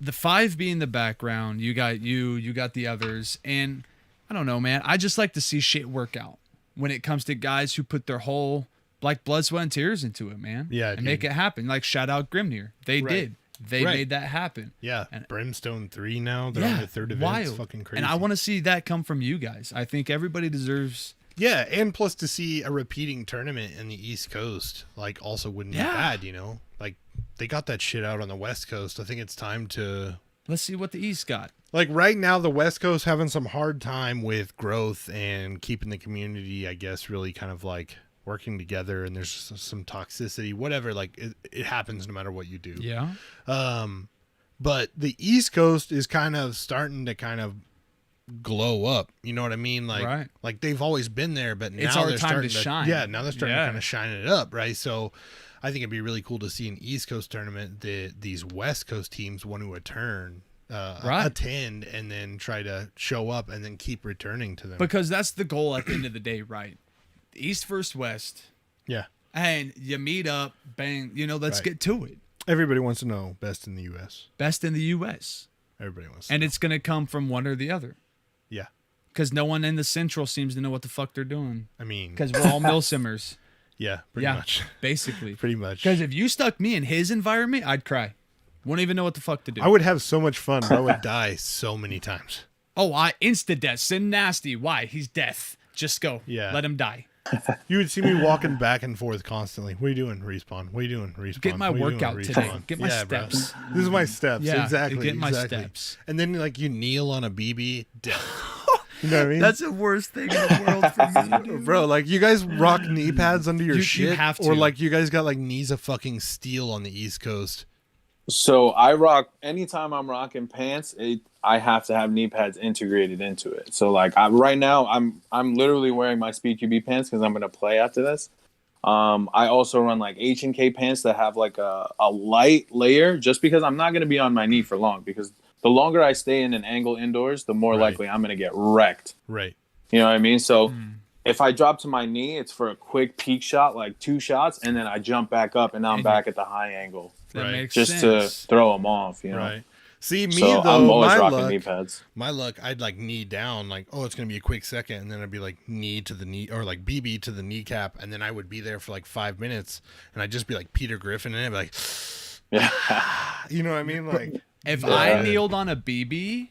the 5B in the background. You got you got the others. And I don't know, man. I just like to see shit work out when it comes to guys who put their whole blood, sweat, and tears into it, man. Yeah, and make it happen. Like shout out Grimnir. They did. They made that happen. Yeah. And Brimstone 3 now. They're on their third event. Wild. It's fucking crazy. And I want to see that come from you guys. I think everybody deserves. Yeah, and plus to see a repeating tournament in the East Coast, also wouldn't be bad, they got that shit out on the West Coast. I think it's time to... Let's see what the East got. Right now, the West Coast having some hard time with growth and keeping the community, I guess, really kind of working together, and there's some toxicity, whatever. It happens no matter what you do. Yeah. But the East Coast is kind of starting to glow up. You know what I mean? Right. They've always been there, but now it's our they're time starting to shine. Yeah, now they're starting to kind of shine it up, right? So I think it'd be really cool to see an East Coast tournament that these West Coast teams want to return attend and then try to show up and then keep returning to them. Because that's the goal at the end of the day, right? East versus West. Yeah. And you meet up, bang, let's get to it. Everybody wants to know best in the U.S. Best in the U.S. Everybody wants to And know. it's going to come from one or the other. Yeah. Because no one in the Central seems to know what the fuck they're doing. I mean. Because we're all mill simmers. Yeah, pretty much. Basically. Pretty much. Because if you stuck me in his environment, I'd cry. Wouldn't even know what the fuck to do. I would have so much fun, but I would die so many times. Oh, I insta-death. Sin nasty. Why? He's death. Just go. Yeah. Let him die. You would see me walking back and forth constantly. What are you doing? Respawn. What are you doing? Respawn. Get my What are you workout doing? today. Respawn. Get my steps. Bro. This is my steps. Yeah, exactly. get my exactly. steps. And then you kneel on a BB, death. You know what I mean? That's the worst thing in the world for me, dude. Bro, you guys rock knee pads under your shit? You have to. Or you guys got knees of fucking steel on the East Coast? So I rock, anytime I'm rocking pants, I have to have knee pads integrated into it. So right now I'm literally wearing my Speed QB pants because I'm gonna play after this. I also run H&K pants that have a light layer just because I'm not gonna be on my knee for long, because the longer I stay in an angle indoors, the more likely I'm gonna get wrecked. Right. You know what I mean? So if I drop to my knee, it's for a quick peak shot, 2 shots, and then I jump back up and now I'm back at the high angle. That makes just sense. to throw them off, Right. See, me, so though, I'm always my rocking luck, knee pads. My luck, I'd knee down, it's going to be a quick second, and then I'd be knee to the knee, or BB to the kneecap, and then I would be there for 5 minutes, and I'd just be Peter Griffin, and I'd be yeah. You know what I mean? If I kneeled on a BB,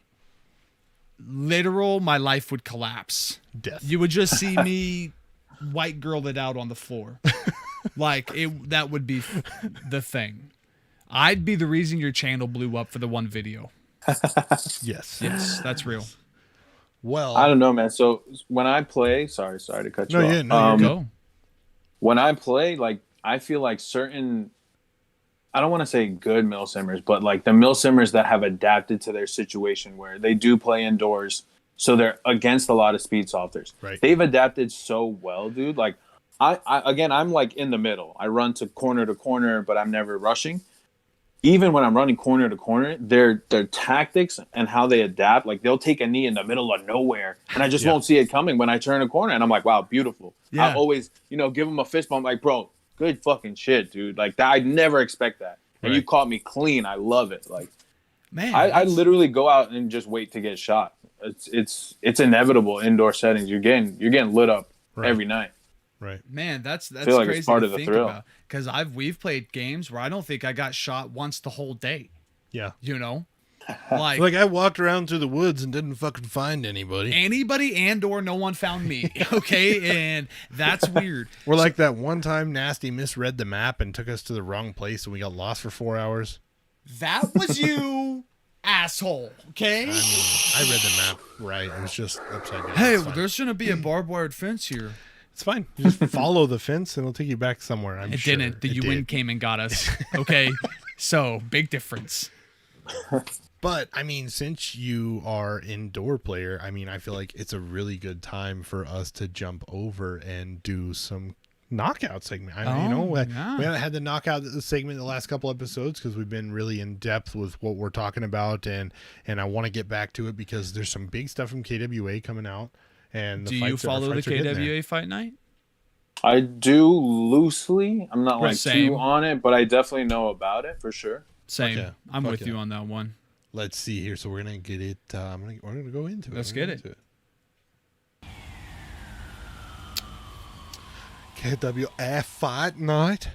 my life would collapse. Death. You would just see me white girl it out on the floor. That would be the thing. I'd be the reason your channel blew up for the one video. Yes. Yes, that's real. Well, I don't know, man. So when I play, sorry to cut you off. Yeah, no, you go. When I play, I feel certain, I don't want to say good mill simmers, but the mill simmers that have adapted to their situation where they do play indoors, so they're against a lot of speed softers. Right. They've adapted so well, dude. I'm in the middle. I run to corner, but I'm never rushing. Even when I'm running corner to corner, their tactics and how they adapt, they'll take a knee in the middle of nowhere, and I just won't see it coming when I turn a corner, and I'm wow, beautiful. Yeah. I always, give them a fist bump, bro, good fucking shit, dude. That I'd never expect that, and you caught me clean. I love it. Man, I literally go out and just wait to get shot. It's inevitable indoor settings. You're getting lit up every night. Right. Man, that's feel crazy it's part to of the think thrill. about. Because we've played games where I don't think I got shot once the whole day. Yeah. I walked around through the woods and didn't fucking find anybody. And/or no one found me. Okay, and that's weird. We're that one time Nasty misread the map and took us to the wrong place and we got lost for 4 hours. That was you, asshole. Okay. I mean, I read the map right. It was just upside down. Hey, there's gonna be a barbed wired fence here. It's fine. You just follow the fence and it'll take you back somewhere. I'm sure. It didn't. The UN came and got us. Okay, so big difference. But I mean, since you are indoor player, I mean, I feel like it's a really good time for us to jump over and do some knockout segment. We haven't had the knockout segment the last couple episodes because we've been really in depth with what we're talking about, and I want to get back to it because there's some big stuff from KWA coming out. And do you follow the KWA Fight Night? I do loosely. I'm not Same. too on it, but I definitely know about it for sure. Same. Okay. I'm with you on that one. Let's see here. So we're gonna get it. We're gonna go into it. Let's get it. KWA Fight Night.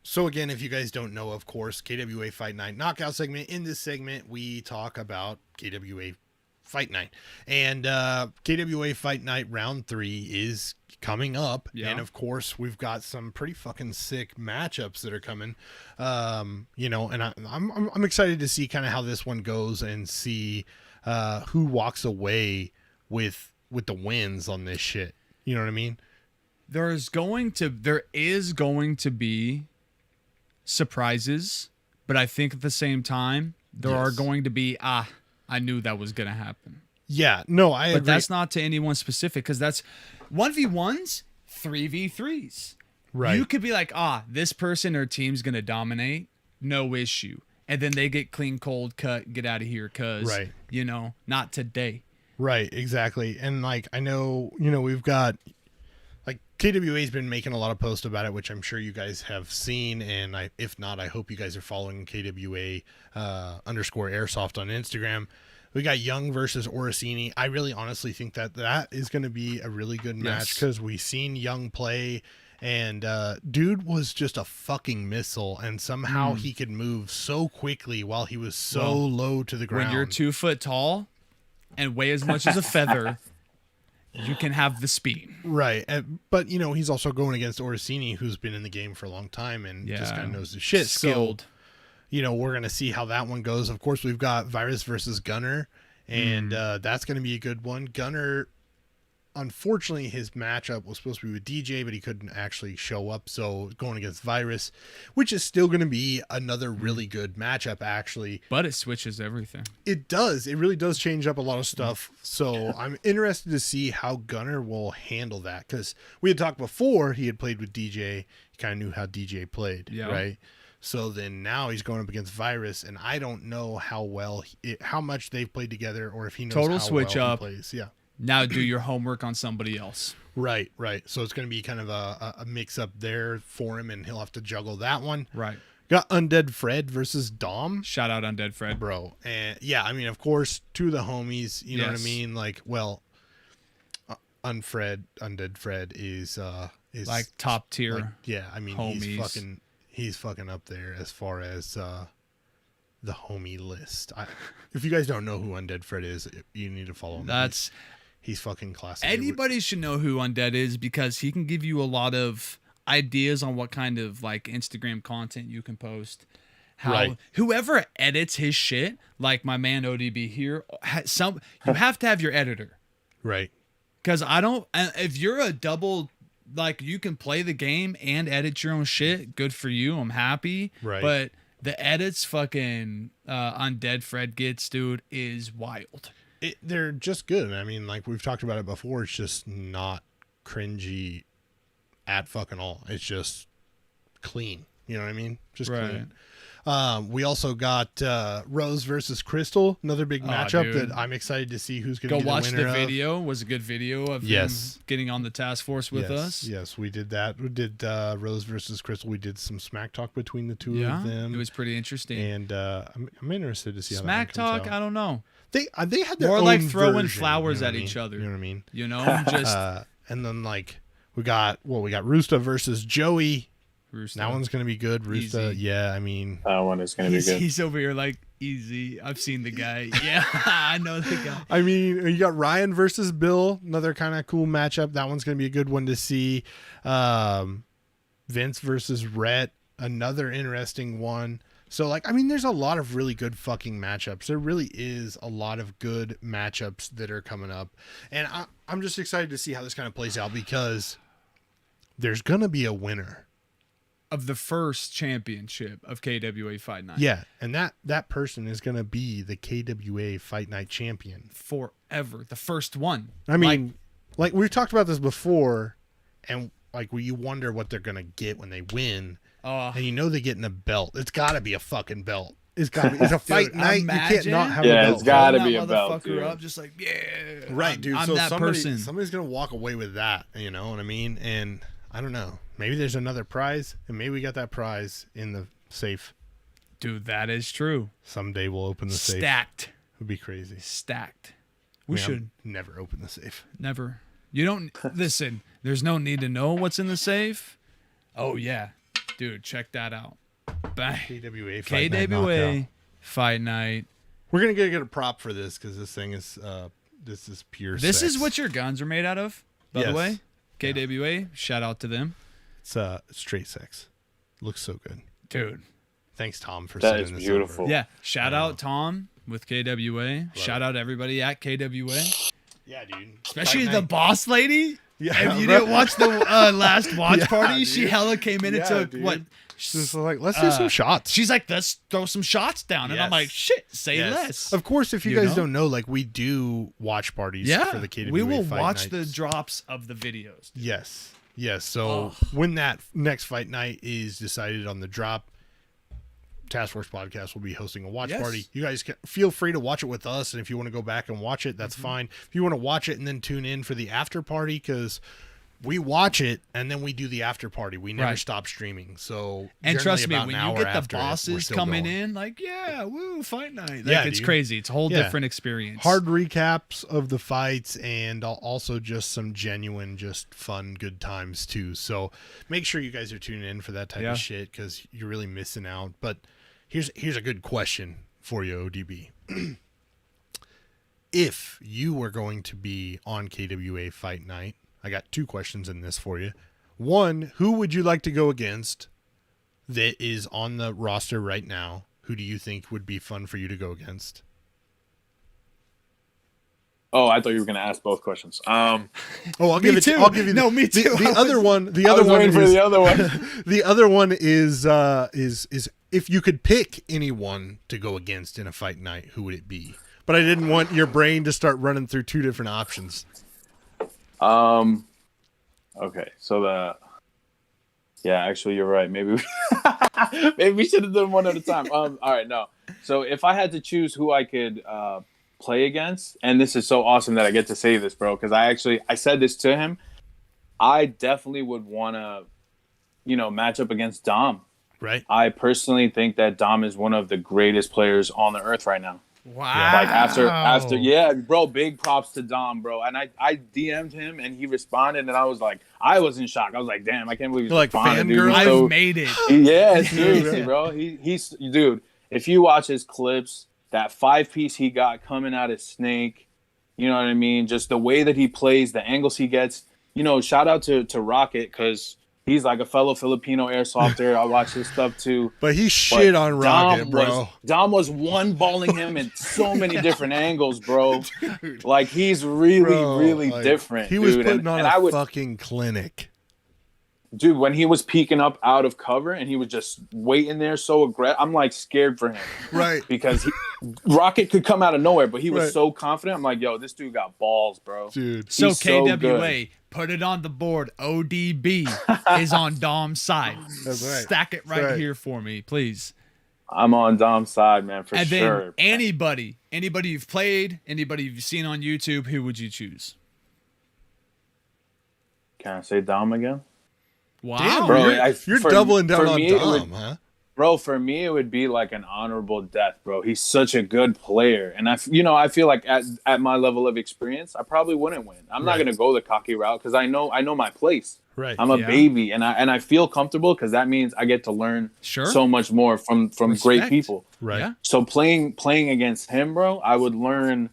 So again, if you guys don't know, of course, KWA Fight Night knockout segment. In this segment, we talk about KWA Fight Night, and KWA Fight Night round 3 is coming up, and of course we've got some pretty fucking sick matchups that are coming. And I'm excited to see kind of how this one goes and see who walks away with the wins on this shit. You know what I mean? There is going to be surprises, but I think at the same time there are going to be I knew that was going to happen. Yeah, no, I agree. But that's not to anyone specific because that's 1v1s, 3v3s. Right. You could be this person or team's going to dominate. No issue. and then they get clean, cold, cut, get out of here, cause not today. Right, exactly. And like I know, we've got like KWA's been making a lot of posts about it, which I'm sure you guys have seen. And if not, I hope you guys are following KWA _airsoft on Instagram. We got Young versus Orasini. I really honestly think that is going to be a really good match because we've seen Young play, and dude was just a fucking missile, and somehow he could move so quickly while he was so low to the ground. When you're 2 foot tall and weigh as much as a feather, you can have the speed. Right. But, he's also going against Orasini, who's been in the game for a long time and just kind of knows the shit. Skilled. So, we're going to see how that one goes. Of course, we've got Virus versus Gunner, and that's going to be a good one. Gunner, unfortunately, his matchup was supposed to be with DJ, but he couldn't actually show up. So going against Virus, which is still going to be another really good matchup, actually. But it switches everything. It does. It really does change up a lot of stuff. So I'm interested to see how Gunner will handle that, because we had talked before he had played with DJ. He kind of knew how DJ played, right? So then now he's going up against Virus, and I don't know how much they've played together, or if he knows total how switch well up. He plays. Yeah. Now do your homework on somebody else. Right. So it's going to be kind of a mix up there for him, and he'll have to juggle that one. Right. Got Undead Fred versus Dom. Shout out Undead Fred, bro. And yeah, I mean, of course, two of the homies. You know what I mean? Like, Undead Fred is like top tier. Like, yeah, I mean, homies. He's fucking up there as far as the homie list. If you guys don't know who Undead Fred is, you need to follow him. He's fucking classic. Anybody should know who Undead is, because he can give you a lot of ideas on what kind of like Instagram content you can post. Whoever edits his shit, like my man ODB here, you have to have your editor. Right. Because if you're a double, like, you can play the game and edit your own shit, good for you. I'm happy. Right. But the edits fucking Undead Fred gets, dude, is wild. They're just good. I mean, like we've talked about it before, it's just not cringy at fucking all. It's just clean. You know what I mean? Just clean. We also got Rose versus Crystal, another big matchup that I'm excited to see who's going to be the winner of. Go watch the video. It was a good video of him getting on the task force with us. Yes, we did that. We did Rose versus Crystal. We did some smack talk between the two of them. It was pretty interesting. And I'm interested to see how smack that comes talk. out. I don't know. They had their more own like throwing version, flowers at each other. You know what I mean? Just and then like we got Rusta versus Joey. That one's gonna be good. Rusta, yeah. I mean, that one is gonna be good. He's over here like easy. I've seen the guy. Yeah, I know the guy. I mean, you got Ryan versus Bill. Another kind of cool matchup. That one's gonna be a good one to see. Vince versus Rhett. Another interesting one. So, like, I mean, there's a lot of really good fucking matchups. There really is a lot of good matchups that are coming up. And I'm just excited to see how this kind of plays out, because there's going to be a winner of the first championship of KWA Fight Night. Yeah, and that person is going to be the KWA Fight Night champion. Forever. The first one. I mean, like we've talked about this before, and, like, you wonder what they're going to get when they win. And they're getting a belt. It's got to be a fucking belt. It's got to be. It's a fight night. You can't not have a belt. Yeah, it's got to be a belt. Up just like, right, dude. I'm so that person. Somebody's gonna walk away with that. You know what I mean? And I don't know. Maybe there's another prize, and maybe we got that prize in the safe. Dude, that is true. Someday we'll open the safe. Stacked. It'd be crazy. Stacked. We should never open the safe. Never. You don't listen. There's no need to know what's in the safe. Oh yeah. Dude, check that out. Bang. KWA Fight Night. We're gonna get a prop for this, because this thing is pure. This sex. is what your guns are made out of, by the way. KWA, shout out to them. It's straight sex. Looks so good, dude. Thanks, Tom, for sending this. That is beautiful. Over. Yeah, shout out Tom with KWA. Shout out everybody at KWA. Yeah, dude. Especially the boss lady. Yeah, if you didn't watch the last watch party, dude. she hella came in and took what? She's like, let's do some shots. She's like, let's throw some shots down. And I'm like, shit, say less. Of course, if you guys don't know, like, we do watch parties for the KWA we will fight watch nights. the drops of the videos. Dude. Yes. So when that next fight night is decided on the drop, Task Force Podcast will be hosting a watch party. You guys can feel free to watch it with us, and if you want to go back and watch it, that's fine. If you want to watch it and then tune in for the after party, because we watch it and then we do the after party. We never stop streaming. So, and trust me, when you get the bosses coming in, like, woo, fight night. Like, it's crazy. It's a whole different experience. Hard recaps of the fights, and also just some genuine, just fun, good times too. So make sure you guys are tuning in for that type of shit, because you're really missing out. But here's a good question for you, ODB. If you were going to be on KWA Fight Night, I got 2 questions in this for you. One, who would you like to go against that is on the roster right now? Who do you think would be fun for you to go against? Oh, I thought you were going to ask both questions. I'll give you. No, me too. The other one. The other one is if you could pick anyone to go against in a fight night, who would it be? But I didn't want your brain to start running through 2 different options. Okay, so actually you're right. Maybe we should have done one at a time. All right, no. So if I had to choose who I could play against, and this is so awesome that I get to say this, bro, because I said this to him. I definitely would want to, match up against Dom. Right. I personally think that Dom is one of the greatest players on the earth right now. Wow. Like after bro, big props to Dom, bro. And I DM'd him and he responded, and I was in shock. I was like, damn, I can't believe he's responding, dude. I've made it. Yeah, seriously, bro. He's dude, if you watch his clips, that 5-piece he got coming out of Snake, you know what I mean? Just the way that he plays, the angles he gets, shout out to Rocket, because he's like a fellow Filipino airsofter. I watch his stuff too. But he shit on Rocket, bro. Dom was one-balling him in so many different angles, bro. Dude. Like, he's really different, he was putting on a fucking clinic. Dude, when he was peeking up out of cover and he was just waiting there so aggressive, I'm like scared for him. Right. Because Rocket could come out of nowhere, but he was so confident. I'm like, yo, this dude got balls, bro. Dude. So KWA, put it on the board. ODB is on Dom's side. That's right. Stack it right here for me, please. I'm on Dom's side, man, for and sure. Then anybody you've played, anybody you've seen on YouTube, who would you choose? Can I say Dom again? Wow. Damn, bro, you're doubling down on Dom, huh? Bro, for me, it would be like an honorable death, bro. He's such a good player. And, I feel like at my level of experience, I probably wouldn't win. I'm not going to go the cocky route because I know my place. Right. I'm a baby, and I feel comfortable because that means I get to learn so much more from great people. Right. Yeah. So playing against him, bro, I would learn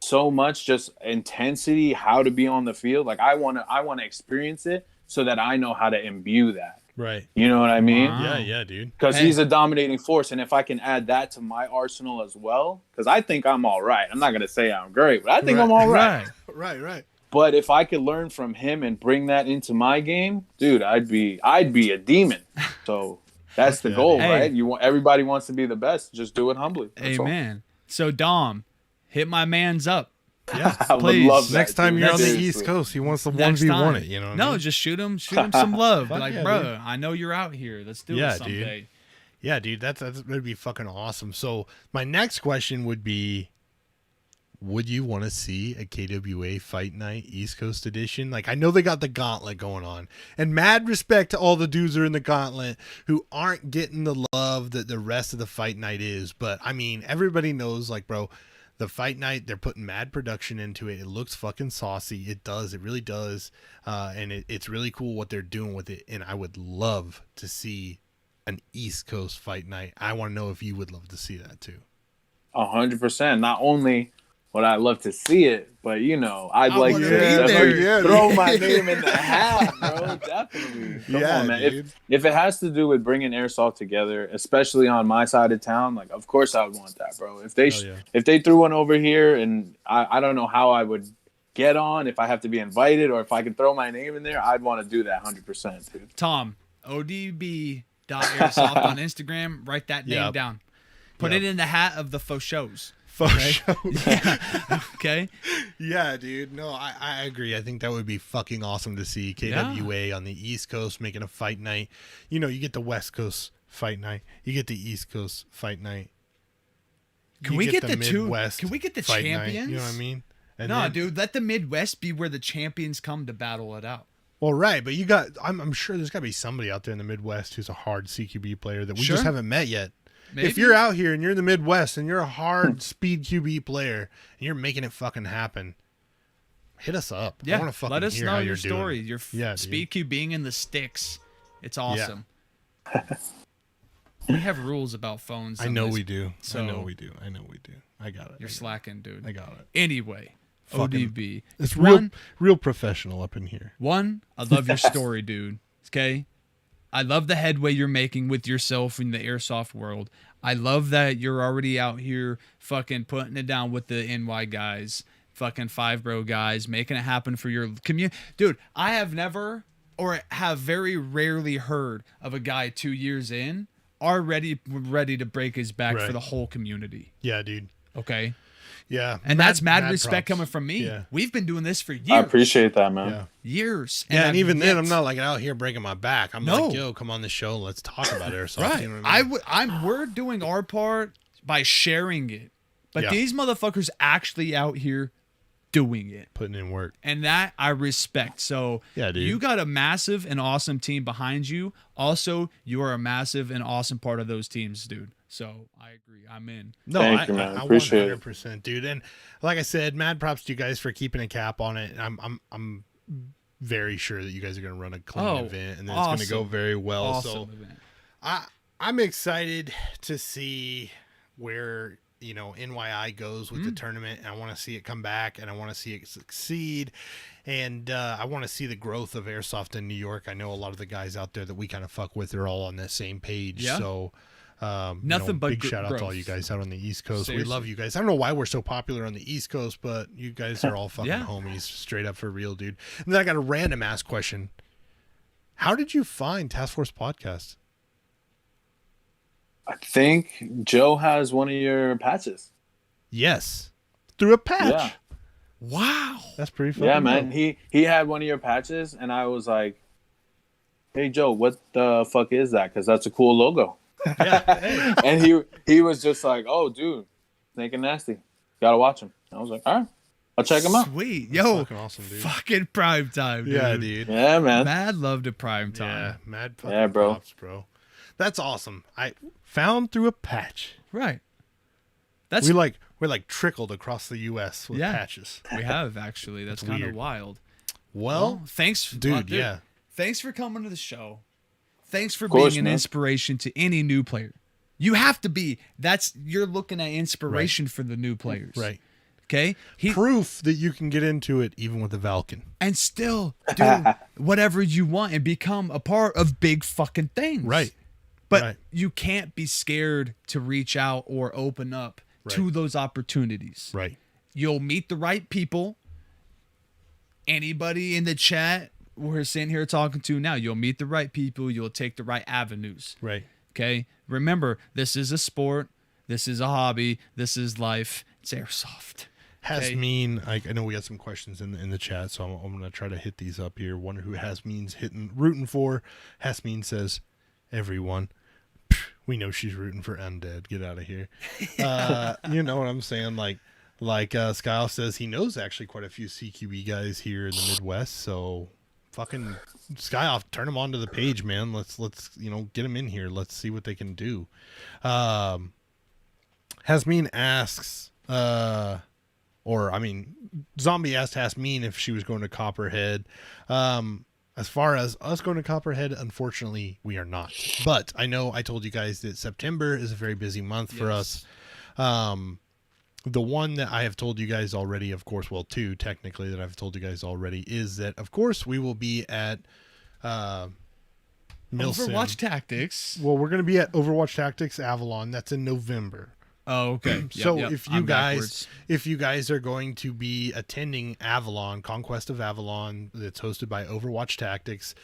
so much, just intensity, how to be on the field. Like, I want to experience it so that I know how to imbue that. Right. You know what I mean? Wow. Yeah, dude. Because he's a dominating force, and if I can add that to my arsenal as well, because I think I'm all right. I'm not going to say I'm great, but I think I'm all right. Right. But if I could learn from him and bring that into my game, dude, I'd be a demon. So that's the goal, right? Everybody wants to be the best. Just do it humbly. Amen. So Dom, hit my man's up. Yeah, I would love that. Next time you're on the East Coast, he wants to 1v1 it. You know what I mean? Just shoot him some love. Like, bro, dude. I know you're out here. Let's do it someday. Dude. Yeah, dude, that'd be fucking awesome. So my next question would be, would you want to see a KWA Fight Night East Coast edition? Like, I know they got the gauntlet going on, and mad respect to all the dudes who are in the gauntlet who aren't getting the love that the rest of the Fight Night is. But I mean, everybody knows, like, bro, the Fight Night, they're putting mad production into it. It looks fucking saucy. It does. It really does. And it's really cool what they're doing with it. And I would love to see an East Coast Fight Night. I want to know if you would love to see that too. 100%. Not only would I love to see it, but I'd like to throw my name in the hat, bro. Definitely. Come on, man. Dude. If it has to do with bringing airsoft together, especially on my side of town, like, of course I would want that, bro. If they threw one over here, and I don't know how I would get on, if I have to be invited or if I can throw my name in there, I'd want to do that 100%, dude. Tom, odb.airsoft on Instagram. Write that name down. Put it in the hat of the faux shows. Okay. Yeah, dude. No, I agree. I think that would be fucking awesome to see KWA on the East Coast making a fight night. You get the West Coast fight night. You get the East Coast fight night. Can we get the Midwest? Can we get the fight champions? Night, you know what I mean? And no, dude. Let the Midwest be where the champions come to battle it out. Well, right, but you got. I'm sure there's got to be somebody out there in the Midwest who's a hard CQB player that we just haven't met yet. Maybe. If you're out here and you're in the Midwest and you're a hard speed QB player and you're making it fucking happen, hit us up. Yeah, I want to fucking let us hear know how your you're story. doing. Your speed QBing in the sticks. It's awesome. Yeah. We have rules about phones. I know we do. So I know we do. I got it. You're slacking, dude. I got it. Anyway, ODB. It's real professional up in here. One, I love your story, dude. Okay? I love the headway you're making with yourself in the airsoft world. I love that you're already out here fucking putting it down with the NY guys, fucking 5-bro guys, making it happen for your community. Dude, I have never or have very rarely heard of a guy 2 years in already ready to break his back for the whole community. Yeah, dude. Okay? Yeah. And that's mad respect coming from me. Yeah. We've been doing this for years. I appreciate that, man. Yeah. Years. And even then, I'm not like out here breaking my back. I'm like, yo, come on the show. Let's talk about airsoft. Right. You know what I mean? We're doing our part by sharing it. But these motherfuckers actually out here doing it. Putting in work. And that I respect. So dude. You got a massive and awesome team behind you. Also, you are a massive and awesome part of those teams, dude. So I agree. I'm in. No, Thank you, man. I Appreciate 100%, dude. And like I said, mad props to you guys for keeping a cap on it. I'm very sure that you guys are going to run a clean event and then it's going to go very well. Awesome event. I'm excited to see where, NYI goes with the tournament, and I want to see it come back, and I want to see it succeed, and I want to see the growth of airsoft in New York. I know a lot of the guys out there that we kind of fuck with are all on the same page, so nothing but big shout out growth. to all you guys out on the East Coast. Seriously. We love you guys. I don't know why we're so popular on the East Coast, but you guys are all fucking homies, straight up for real, dude. And then I got a random ass question. How did you find Task Force Podcast? I think Joe has one of your patches. Yes. Through a patch. Yeah. Wow. That's pretty funny. Yeah, man. He had one of your patches, and I was like, hey, Joe, what the fuck is that? Because that's a cool logo. Yeah. And he was just like, oh, dude, Snake and Nasty. Gotta watch him. I was like, all right. I'll check him out. Sweet. Yo, fucking awesome, dude. Fucking prime time, dude. Yeah, dude. Yeah, man. Mad love to prime time. Yeah, mad fucking props, bro. That's awesome. I found through a patch. Right. That's we're like trickled across the U.S. with patches. We have, actually. That's kind of wild. Well, thanks, dude. Yeah. Thanks for coming to the show. Thanks for being an inspiration to any new player. You have to be. You're looking at inspiration for the new players. Right. Okay? Proof that you can get into it even with the Valken. And still do whatever you want and become a part of big fucking things. Right. But you can't be scared to reach out or open up to those opportunities. Right. You'll meet the right people. Anybody in the chat we're sitting here talking to now, you'll meet the right people. You'll take the right avenues. Right. Okay? Remember, this is a sport. This is a hobby. This is life. It's airsoft. Hasmeen, I know we got some questions in the chat, so I'm going to try to hit these up here. One who Hasmeen's rooting for. Hasmeen says, everyone. We know she's rooting for Undead. Get out of here. You know what I'm saying? Like Skyle says, he knows actually quite a few CQB guys here in the Midwest. So fucking Skyoff, turn them onto the page, man. Let's get them in here. Let's see what they can do. Hasmeen asks, Zombie asked Hasmeen if she was going to Copperhead. As far as us going to Copperhead, unfortunately, we are not. But I know I told you guys that September is a very busy month for us. The one that I have told you guys already, of course, well, two technically that I've told you guys already, is that, of course, we will be at Milsim. Overwatch Tactics. Well, we're going to be at Overwatch Tactics Avalon. That's in November. Oh, okay. So if you guys are going to be attending Avalon, Conquest of Avalon, that's hosted by Overwatch Tactics,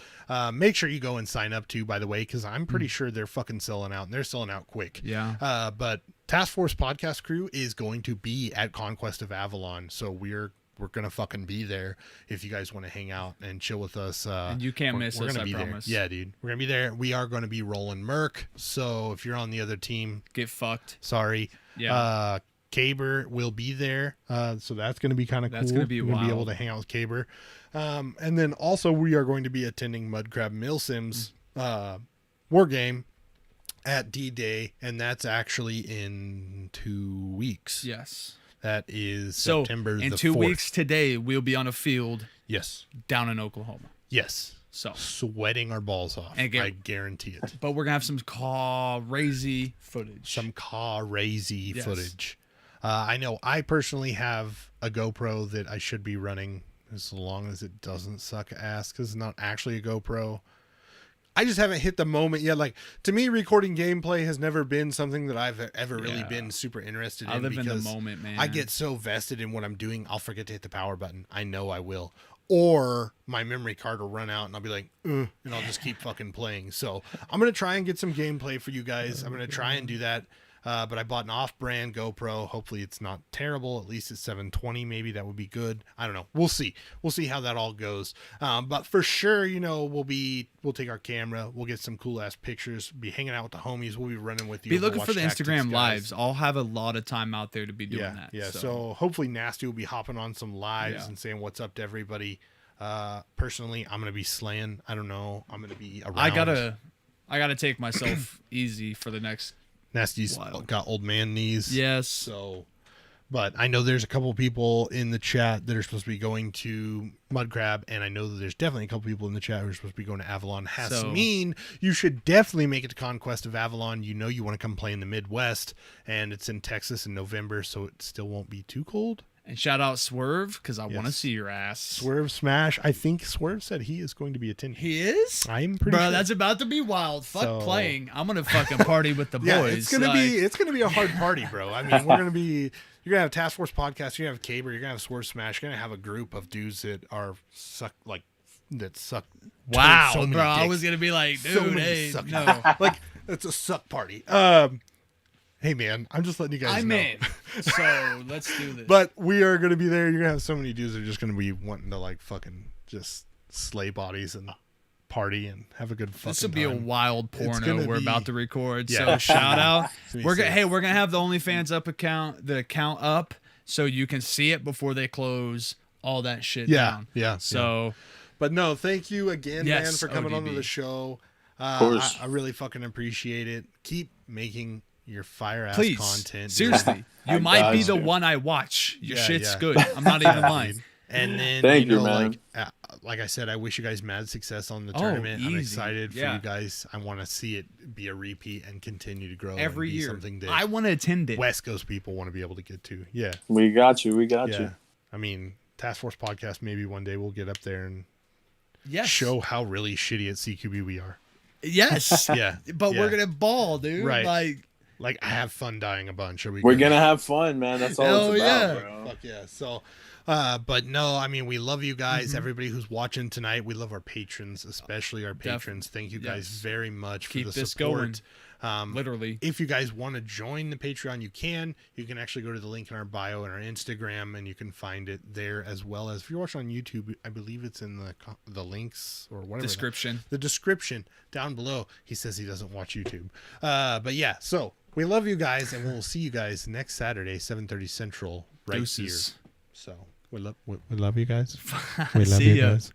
make sure you go and sign up too, by the way, because I'm pretty sure they're fucking selling out, and they're selling out quick. Yeah. But Task Force Podcast Crew is going to be at Conquest of Avalon, so we're we're gonna fucking be there if you guys want to hang out and chill with us. And you can't miss us, I promise. There. Yeah, dude, we're gonna be there. We are gonna be rolling Merc. So if you're on the other team, get fucked. Sorry. Yeah. Caber will be there, so that's going to be kind of cool. That's going to be wild. We'll be able to hang out with Caber. And then also we are going to be attending Mudcrab Milsim's War Game at D-Day, and that's actually in 2 weeks. Yes. That is September the 4th. In 2 weeks today, we'll be on a field. Yes. Down in Oklahoma. Yes. So sweating our balls off. I guarantee it. But we're going to have some crazy footage. Footage. I know I personally have a GoPro that I should be running as long as it doesn't suck ass, because it's not actually a GoPro. I just haven't hit the moment yet. Like, to me, recording gameplay has never been something that I've ever really been super interested in. I live in the moment, man. I get so vested in what I'm doing, I'll forget to hit the power button. I know I will. Or my memory card will run out and I'll be like, and I'll just keep fucking playing. So I'm going to try and get some gameplay for you guys. I'm going to try and do that. But I bought an off-brand GoPro. Hopefully it's not terrible. At least it's 720. Maybe that would be good. I don't know. We'll see. We'll see how that all goes. But for sure, we'll take our camera. We'll get some cool ass pictures. Be hanging out with the homies. We'll be running with you. Be looking for the Instagram lives. I'll have a lot of time out there to be doing that. Yeah. So hopefully Nasty will be hopping on some lives and saying what's up to everybody. Personally, I'm gonna be slaying. I don't know. I'm gonna be around. I gotta take myself easy for the next. Nasty's got old man knees. Yes. So, but I know there's a couple people in the chat that are supposed to be going to Mudcrab, and I know that there's definitely a couple people in the chat who are supposed to be going to Avalon. Mean you should definitely make it to Conquest of Avalon. You want to come play in the Midwest, and it's in Texas in November, so it still won't be too cold. And shout out Swerve, because I want to see your ass. Swerve Smash. I think Swerve said he is going to be attending. He is? I'm pretty sure. Bro, that's about to be wild. Fuck playing. I'm going to fucking party with the boys. Yeah, it's gonna be a hard party, bro. I mean, you're going to have Task Force Podcast, you're going to have Caber, you're going to have Swerve Smash, you're going to have a group of dudes that suck. Wow, so bro. Dicks. I was going to be like, dude, no. Like, it's a suck party. Hey, man, I'm just letting you guys know. I'm in. So let's do this. But we are going to be there. You're going to have so many dudes that are just going to be wanting to, like, fucking just slay bodies and party and have a good fucking time. This will be a wild porno we're about to record. Yeah. So shout out. We're going to have the OnlyFans account up so you can see it before they close all that shit down. Yeah. So. But no, thank you again, man, for coming onto the show. Of course. I really fucking appreciate it. Keep making your fire ass content. Seriously. You might be the one I watch. Your shit's good. I'm not even lying. And then thank you, man. Like I said, I wish you guys mad success on the tournament. I'm excited for you guys. I want to see it be a repeat and continue to grow every year. Something that I want to attend it. West Coast people want to be able to get to. Yeah. We got you. I mean, Task Force Podcast, maybe one day we'll get up there and show how really shitty at CQB we are. Yes. Yeah. But we're going to ball, dude. Right. Like, I have fun dying a bunch. We're going to have fun, man. That's all it's about, bro. Fuck yeah. So, but no, I mean, we love you guys. Everybody who's watching tonight, we love our patrons, especially our patrons. Thank you guys very much for the support. Going. Literally. If you guys want to join the Patreon, you can. You can actually go to the link in our bio and our Instagram, and you can find it there, as well as if you're watching on YouTube, I believe it's in the links or whatever. The description down below. He says he doesn't watch YouTube. But yeah, so we love you guys, and we'll see you guys next Saturday, 7:30 Central, right here. So we love you guys. We love you guys.